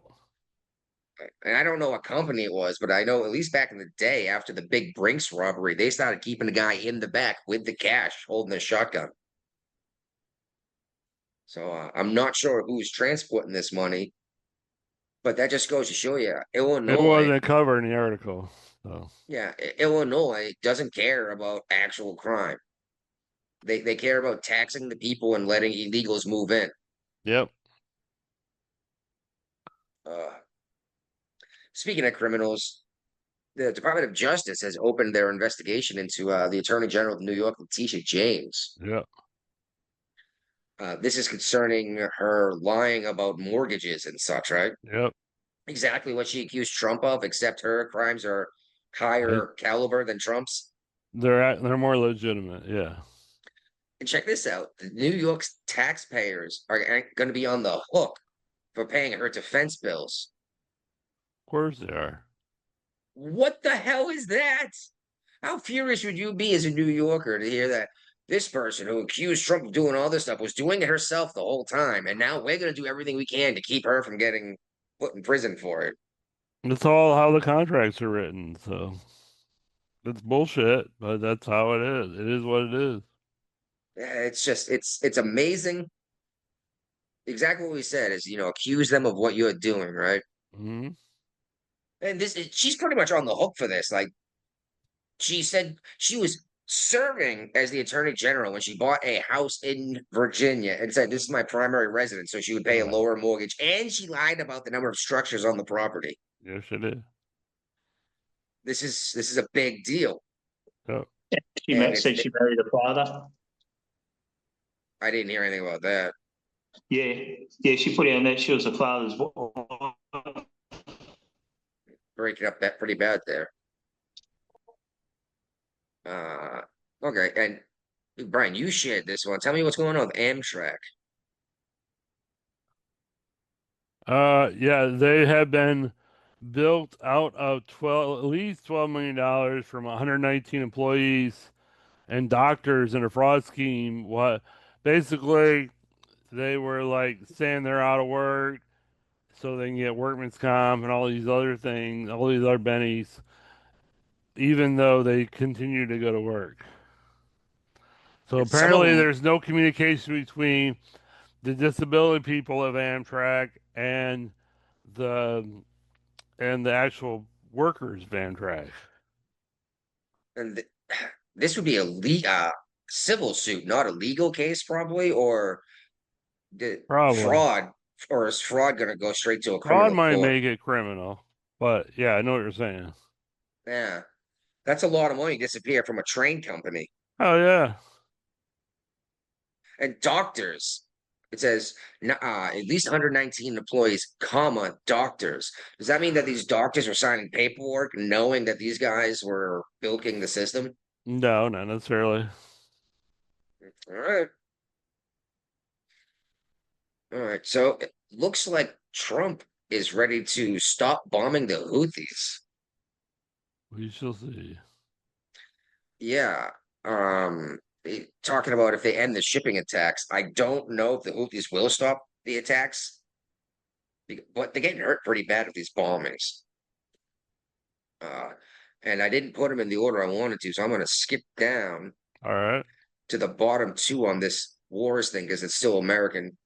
and I don't know what company it was, but I know at least back in the day after the big Brinks robbery, they started keeping the guy in the back with the cash, holding a shotgun. So I'm not sure who's transporting this money, but that just goes to show you, Illinois. It wasn't covered in the article. So Yeah, Illinois doesn't care about actual crime. They care about taxing the people and letting illegals move in. Yep. Speaking of criminals, the Department of Justice has opened their investigation into the Attorney General of New York, Letitia James. Yep. This is concerning her lying about mortgages and such, right? Yep. Exactly what she accused Trump of, except her crimes are higher caliber than Trump's. They're more legitimate. Yeah. And check this out: the New York's taxpayers are going to be on the hook for paying her defense bills. Of course they are. What the hell is that? How furious would you be as a New Yorker to hear that this person who accused Trump of doing all this stuff was doing it herself the whole time, and now we're going to do everything we can to keep her from getting put in prison for it. That's all how the contracts are written. So it's bullshit, but that's how it is. It is what it is. Yeah, it's just it's amazing. Exactly what we said is, accuse them of what you're doing, right? Mm-hmm. And she's pretty much on the hook for this. Like, she said she was serving as the attorney general when she bought a house in Virginia and said, "This is my primary residence," so she would pay a lower mortgage. And she lied about the number of structures on the property. Yes, it is. This is a big deal. Yep. She said she married her father. I didn't hear anything about that. Yeah, she put out that she was her father's wife. Breaking up that pretty bad there. Okay, and Brian, you shared this one. Tell me what's going on with Amtrak. Yeah, they have been built out of at least $12 million from 119 employees and doctors in a fraud scheme. What basically they were like saying they're out of work so they can get workman's comp and all these other things, all these other bennies, even though they continue to go to work. So And some of apparently them, there's no communication between the disability people of Amtrak and the the actual workers of Amtrak. and this would be a civil suit, not a legal case, probably, or the Probably. fraud, or is fraud going to go straight to a Fraud criminal might court? make it criminal, but yeah, I know what you're saying. Yeah, that's a lot of money disappear from a train company. Oh yeah. And doctors, it says at least 119 employees, comma, doctors. Does that mean that these doctors were signing paperwork knowing that these guys were bilking the system? No, not necessarily. All right. All right. So it looks like Trump is ready to stop bombing the Houthis. We shall see. Yeah. Talking about if they end the shipping attacks, I don't know if the Houthis will stop the attacks, but they're getting hurt pretty bad with these bombings. And I didn't put them in the order I wanted to, so I'm going to skip down All right. to the bottom two on this wars thing because it's still American.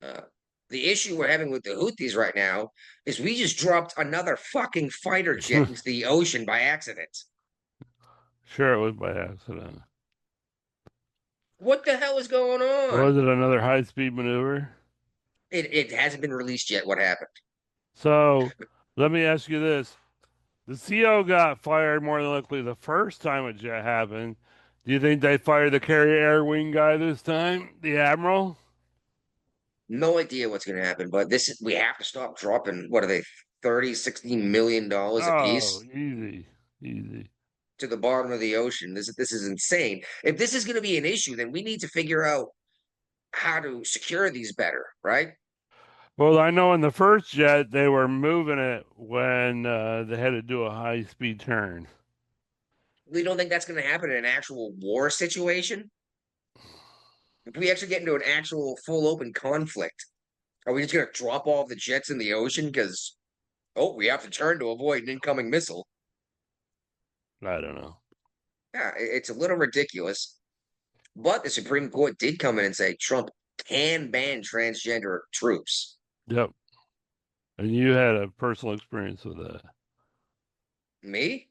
The issue we're having with the Houthis right now is we just dropped another fucking fighter jet into the ocean by accident. Sure, it was by accident. What the hell is going on? Was it another high-speed maneuver? It hasn't been released yet. What happened? So, let me ask you this. The CO got fired more than likely the first time a jet happened. Do you think they fired the carrier air wing guy this time? The Admiral? No idea what's going to happen, but we have to stop dropping. What are they, 30, $60 million a piece? Easy. To the bottom of the ocean. This is insane. If this is going to be an issue, then we need to figure out how to secure these better, right? Well, I know in the first jet they were moving it when they had to do a high-speed turn. We don't think that's going to happen in an actual war situation. If we actually get into an actual full open conflict, are we just going to drop all the jets in the ocean because we have to turn to avoid an incoming missile? I don't know. Yeah, it's a little ridiculous. But the Supreme Court did come in and say Trump can ban transgender troops. Yep. And you had a personal experience with that. Me?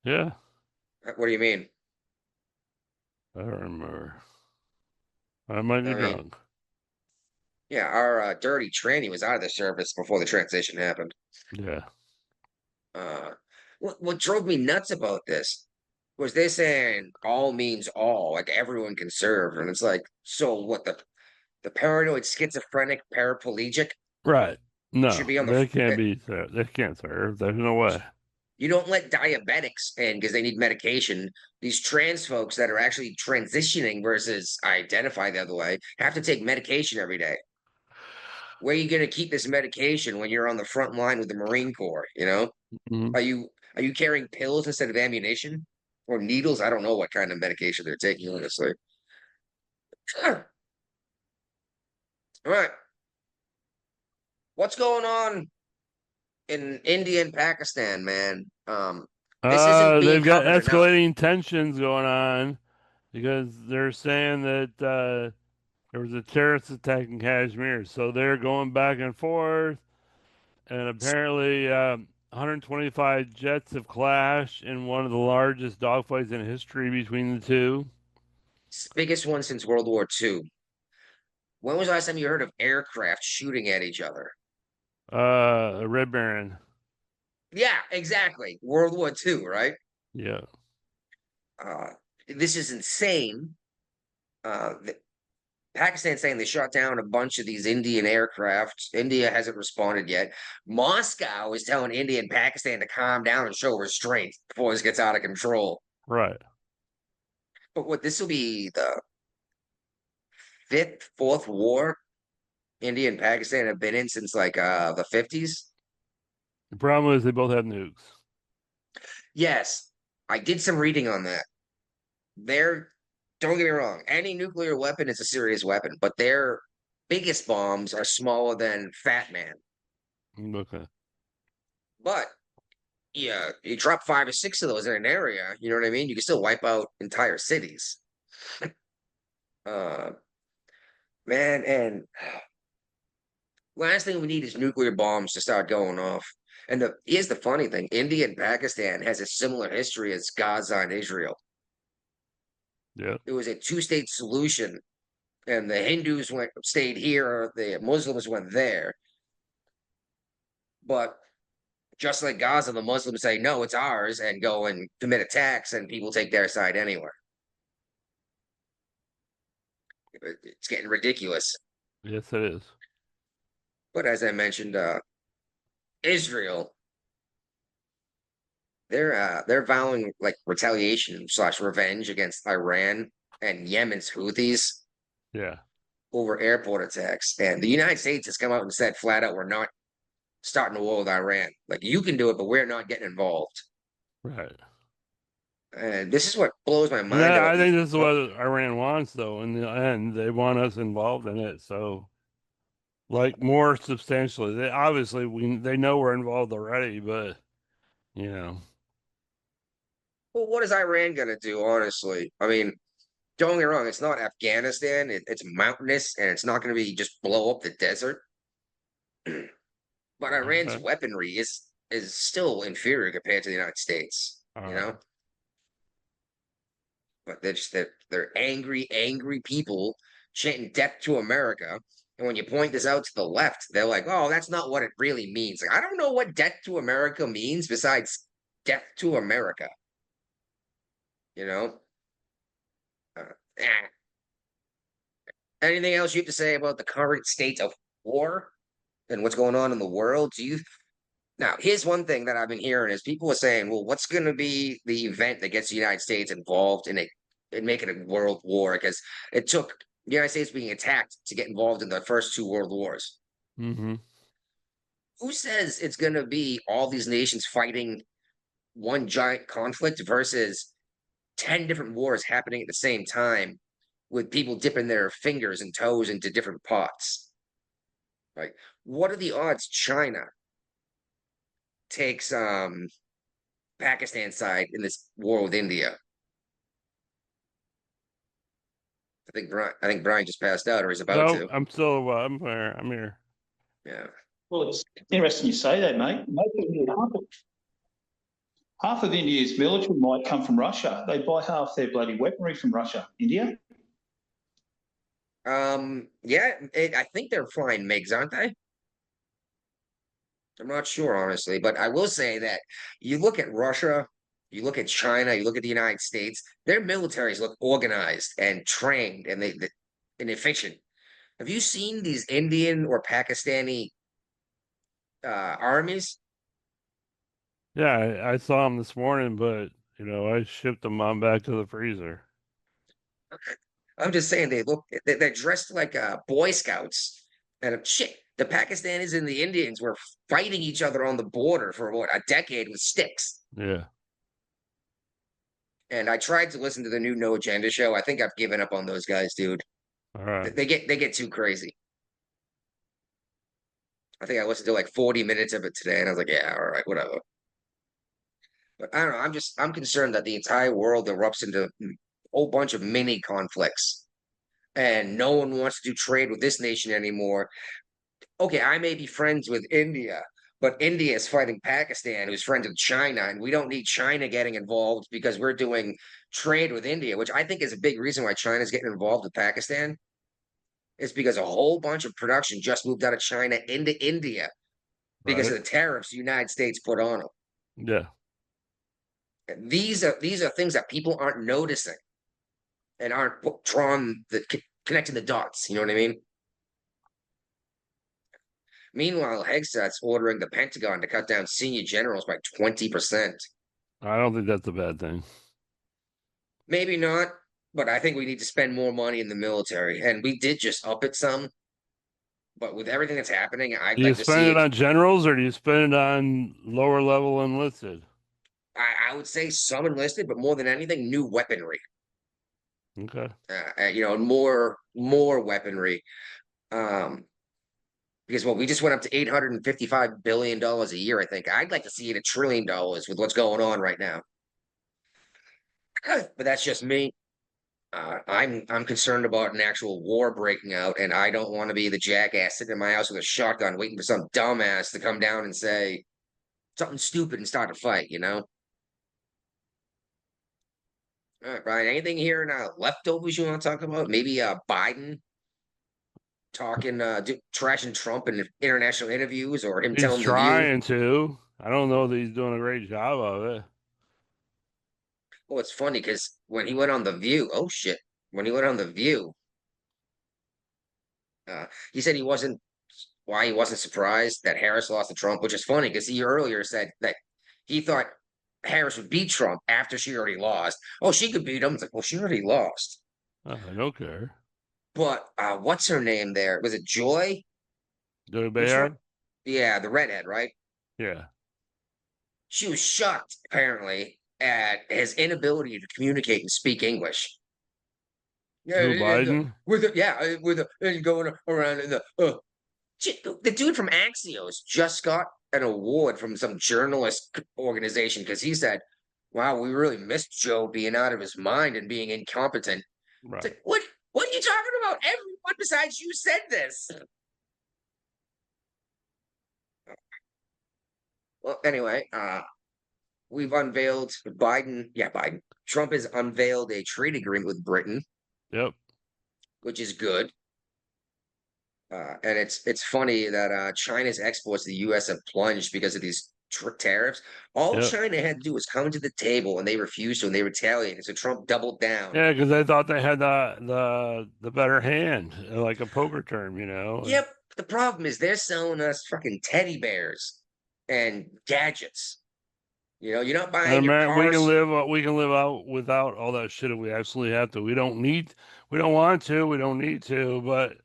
Yeah. What do you mean? I don't remember. I might be drunk. Yeah, our dirty tranny was out of the service before the transition happened. Yeah. What drove me nuts about this was they saying all means all, like everyone can serve, and it's like, so what? The paranoid schizophrenic paraplegic, Right? No, should be on they can't be. They can't serve. There's no way. You don't let diabetics in because they need medication. These trans folks that are actually transitioning versus identify the other way have to take medication every day. Where are you going to keep this medication when you're on the front line with the Marine Corps? Mm-hmm. Are you carrying pills instead of ammunition? or needles. I don't know what kind of medication they're taking, honestly. All right. What's going on in India and Pakistan, man? This isn't being They've got covered enough. escalating tensions going on because they're saying that there was a terrorist attack in Kashmir, so they're going back and forth. And apparently, 125 jets have clashed in one of the largest dogfights in history between the two. It's the biggest one since World War II. When was the last time you heard of aircraft shooting at each other? Red Baron. Yeah, exactly. World War II, right? Yeah. Uh, this is insane. Pakistan saying they shot down a bunch of these Indian aircraft. India hasn't responded yet. Moscow is telling India and Pakistan to calm down and show restraint before this gets out of control. Right. But what this will be the fourth war India and Pakistan have been in since like the 50s. The problem is they both have nukes. Yes, I did some reading on that. Don't get me wrong, any nuclear weapon is a serious weapon, but their biggest bombs are smaller than Fat Man. Okay. But yeah, you drop 5 or 6 of those in an area, you know what I mean? You can still wipe out entire cities. Man, and last thing we need is nuclear bombs to start going off. And here's the funny thing: India and Pakistan has a similar history as Gaza and Israel. Yeah. It was a two-state solution, and the Hindus stayed here, the Muslims went there. But just like Gaza, the Muslims say no, it's ours, and go and commit attacks, and people take their side anyway. It's getting ridiculous. Yes, it is. But as I mentioned, Israel, they're vowing like retaliation / revenge against Iran and Yemen's Houthis Yeah. over airport attacks. And the United States has come out and said flat out, we're not starting a war with Iran. Like, you can do it, but we're not getting involved. Right. And this is what blows my And mind about I these. think this is what Iran wants, though. In the end, they want us involved in it. So, like, more substantially. They obviously they know we're involved already, but you know. Well, what is Iran gonna do, honestly? I mean, don't get me wrong, it's not Afghanistan, it's mountainous, and it's not gonna be just blow up the desert. But Iran's Okay. weaponry is still inferior compared to the United States, All you right. know? But they're angry people chanting death to America. And when you point this out to the left, they're like, oh, that's not what it really means. Like, I don't know what death to America means besides death to America. You know? Eh. Anything else you have to say about the current state of war and what's going on in the world? Now, here's one thing that I've been hearing is people are saying, well, what's going to be the event that gets the United States involved in making a world war? Because it took the United States being attacked to get involved in the first 2 world wars. Mm-hmm. Who says it's going to be all these nations fighting one giant conflict versus 10 different wars happening at the same time with people dipping their fingers and toes into different pots? Like, what are the odds China takes Pakistan side in this war with India? I think Brian just passed out, or he's about No, to. I'm still. I'm here. I'm here. Yeah. Well, it's interesting you say that, mate. Half of India's military might come from Russia. They buy half their bloody weaponry from Russia. India? Yeah, I think they're flying MiGs, aren't they? I'm not sure, honestly, but I will say that you look at Russia, you look at China, you look at the United States, their militaries look organized and trained and efficient. Have you seen these Indian or Pakistani armies? Yeah, I saw them this morning, but I shipped them on back to the freezer. I'm just saying they're dressed like Boy Scouts. And shit, the Pakistanis and the Indians were fighting each other on the border for what, a decade with sticks. Yeah. And I tried to listen to the new No Agenda show. I think I've given up on those guys, dude. All right. They get too crazy. I think I listened to like 40 minutes of it today, and I was like, yeah, all right, whatever. But I don't know. I'm concerned that the entire world erupts into a whole bunch of mini conflicts, and no one wants to do trade with this nation anymore. Okay, I may be friends with India, but India is fighting Pakistan, who's friends with China, and we don't need China getting involved because we're doing trade with India, which I think is a big reason why China's getting involved with Pakistan. Is because a whole bunch of production just moved out of China into India because of Right. the tariffs the United States put on them. Yeah. These are things that people aren't noticing and aren't connecting the dots. You know what I mean? Meanwhile, Hegseth's ordering the Pentagon to cut down senior generals by 20%. I don't think that's a bad thing. Maybe not, but I think we need to spend more money in the military. And we did just up it some. But with everything that's happening, I'd Do you like to spend see it on generals or do you spend it on lower level enlisted? I would say some enlisted, but more than anything, new weaponry. Okay. More weaponry. Because we just went up to $855 billion a year, I think. I'd like to see it $1 trillion with what's going on right now. But that's just me. I'm concerned about an actual war breaking out, and I don't want to be the jackass sitting in my house with a shotgun waiting for some dumbass to come down and say something stupid and start a fight, you know? All right, Brian, anything here in leftovers you want to talk about? Maybe Biden talking, trashing Trump in international interviews, or him He's telling The View. trying to. I don't know that he's doing a great job of it. Well, it's funny because when he went on The View, oh shit, when he went on The View, he said he wasn't surprised that Harris lost to Trump, which is funny because he earlier said that he thought Harris would beat Trump after she already lost. Oh, she could beat him. It's like, well, she already lost. I don't care. But what's her name there? Was it Joy? Joey Which one? Bayard? Yeah, the redhead, right? Yeah. She was shocked, apparently, at his inability to communicate and speak English. Yeah, Who, Biden? and going around in the dude from Axios just got an award from some journalist organization because he said, "Wow, we really missed Joe being out of his mind and being incompetent." Right. It's like, what are you talking about? Everyone besides you said this. Well, anyway, we've unveiled Biden. Yeah, Biden. Trump has unveiled a trade agreement with Britain. Yep. Which is good. And it's funny that China's exports to the U.S. have plunged because of these tariffs. All China had to do was come to the table, and they refused to, and they retaliated. So Trump doubled down. Yeah, because they thought they had the better hand, like a poker term, you know. Yep. The problem is they're selling us fucking teddy bears and gadgets. You know, you're not buying your cars. We can live out without all that shit if we absolutely have to. We don't want to, we don't need to, but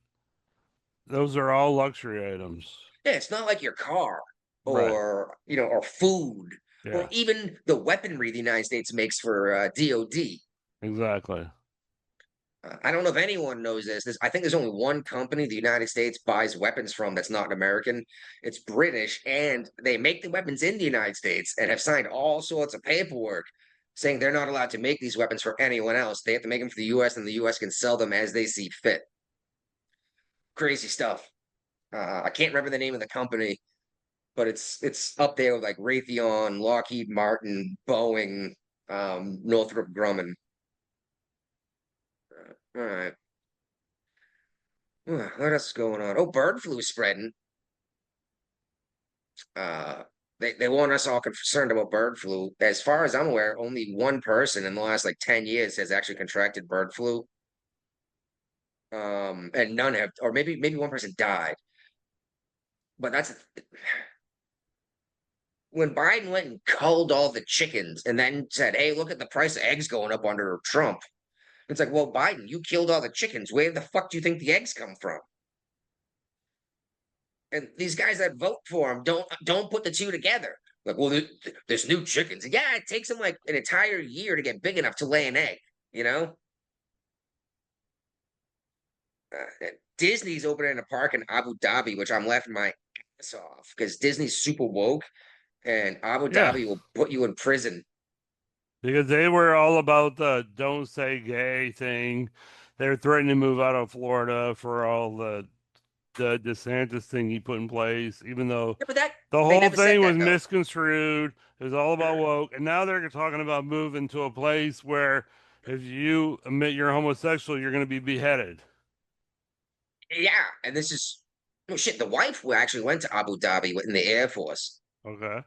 those are all luxury items. Yeah, it's not like your car or or food or even the weaponry the United States makes for DOD. Exactly. I don't know if anyone knows this. I think there's only one company the United States buys weapons from that's not American. It's British, and they make the weapons in the United States and have signed all sorts of paperwork saying they're not allowed to make these weapons for anyone else. They have to make them for the U.S., and the U.S. can sell them as they see fit. Crazy stuff. I can't remember the name of the company, but it's up there with like Raytheon, Lockheed Martin, Boeing, Northrop Grumman. All right. What else is going on? Oh, bird flu is spreading. They want us all concerned about bird flu. As far as I'm aware, only one person in the last like 10 years has actually contracted bird flu. And none have, or maybe one person died. But that's when Biden went and culled all the chickens and then said, "Hey, look at the price of eggs going up under Trump." It's like, well, Biden, you killed all the chickens. Where the fuck do you think the eggs come from? And these guys that vote for him don't put the two together. Like, well, there's new chickens. Yeah, it takes them like an entire year to get big enough to lay an egg, you know? Disney's opening a park in Abu Dhabi, which I'm laughing my ass off because Disney's super woke and Abu Yeah. Dhabi will put you in prison. Because they were all about the don't say gay thing. They were threatening to move out of Florida for all the DeSantis thing he put in place, even though Yeah, but that the they whole never said thing was that though. misconstrued. It was all about woke. And now they're talking about moving to a place where if you admit you're homosexual, you're going to be beheaded. Yeah, and this is no shit. The wife who actually went to Abu Dhabi in the Air Force, Okay.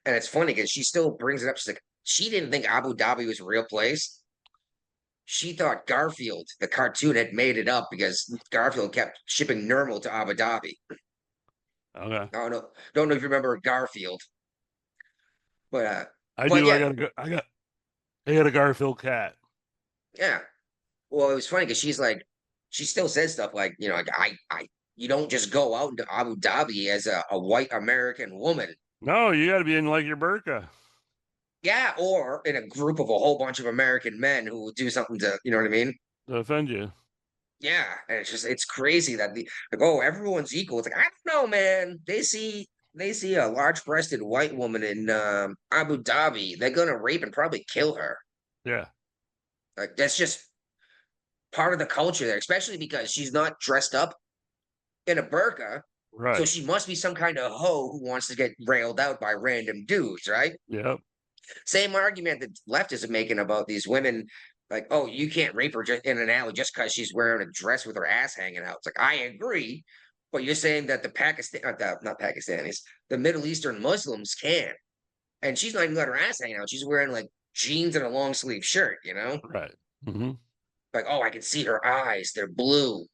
and it's funny because she still brings it up. She's like, she didn't think Abu Dhabi was a real place. She thought Garfield, the cartoon, had made it up because Garfield kept shipping Nermal to Abu Dhabi. Okay. Don't know if you remember Garfield, but I but do. yeah, I got a Garfield cat. yeah. Well, it was funny because she still says stuff like, like you don't just go out into Abu Dhabi as a white American woman. No, you got to be in like your burqa Yeah, or in a group of a whole bunch of American men who will do something to, you know what I mean? to offend you. Yeah, and it's crazy that everyone's equal. It's like I don't know, man. They see a large-breasted white woman in Abu Dhabi. They're gonna rape and probably kill her. Yeah. Like that's just part of the culture there, especially because she's not dressed up in a burqa. So Right. she must be some kind of hoe who wants to get railed out by random dudes, right? Yep. Same argument that leftists are making about these women, like, oh, you can't rape her just in an alley just because she's wearing a dress with her ass hanging out. It's like I agree, but you're saying that not Pakistanis, the Middle Eastern Muslims can, and she's not even got her ass hanging out. She's wearing like jeans and a long sleeve shirt, Right. Mm-hmm. Like, oh, I can see her eyes; they're blue.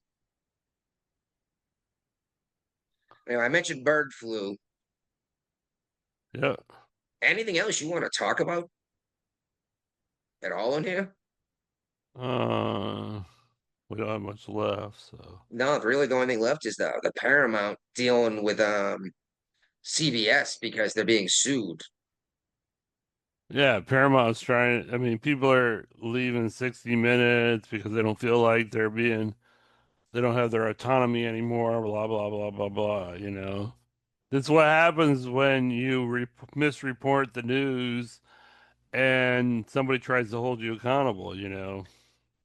I mentioned bird flu. Yeah. Anything else you want to talk about at all in here? We don't have much left, so No, really, the only thing left is the Paramount dealing with CBS because they're being sued. yeah, Paramount's trying. I mean, people are leaving 60 Minutes because they don't feel like they don't have their autonomy anymore. Blah blah blah blah blah. That's what happens when you misreport the news and somebody tries to hold you accountable.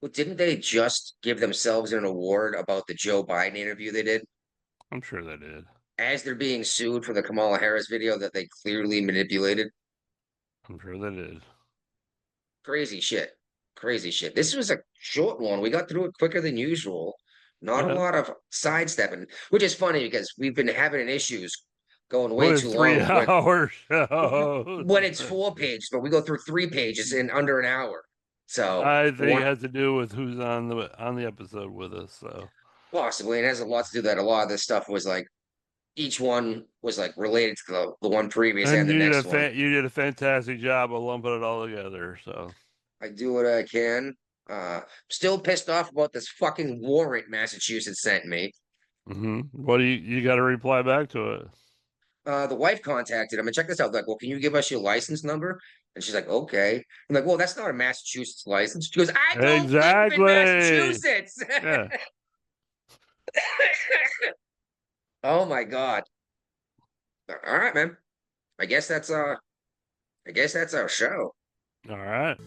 Well, didn't they just give themselves an award about the Joe Biden interview they did I'm sure they did. as they're being sued for the Kamala Harris video that they clearly manipulated? I'm sure they did. Crazy shit. Crazy shit. This was a short one. We got through it quicker than usual. Not a Yeah. lot of sidestepping, which is funny because we've been having issues going way What too a long 3 hour show. when it's 4 pages, but we go through 3 pages in under an hour. So I think one it has to do with who's on the episode with us. So possibly, and it has a lot to do that. A lot of this stuff was like each one was like related to the one previous and the next one. you did a fantastic job of lumping it all together. So I do what I can. Still pissed off about this fucking warrant Massachusetts sent me. What do you got to reply back to it? The wife contacted him and check this out. Like, well, can you give us your license number? And she's like, okay. I'm like, well, that's not a Massachusetts license. She goes, I don't live in Exactly. Massachusetts. Yeah. Oh my God. All right, man. I guess that's our show. All right.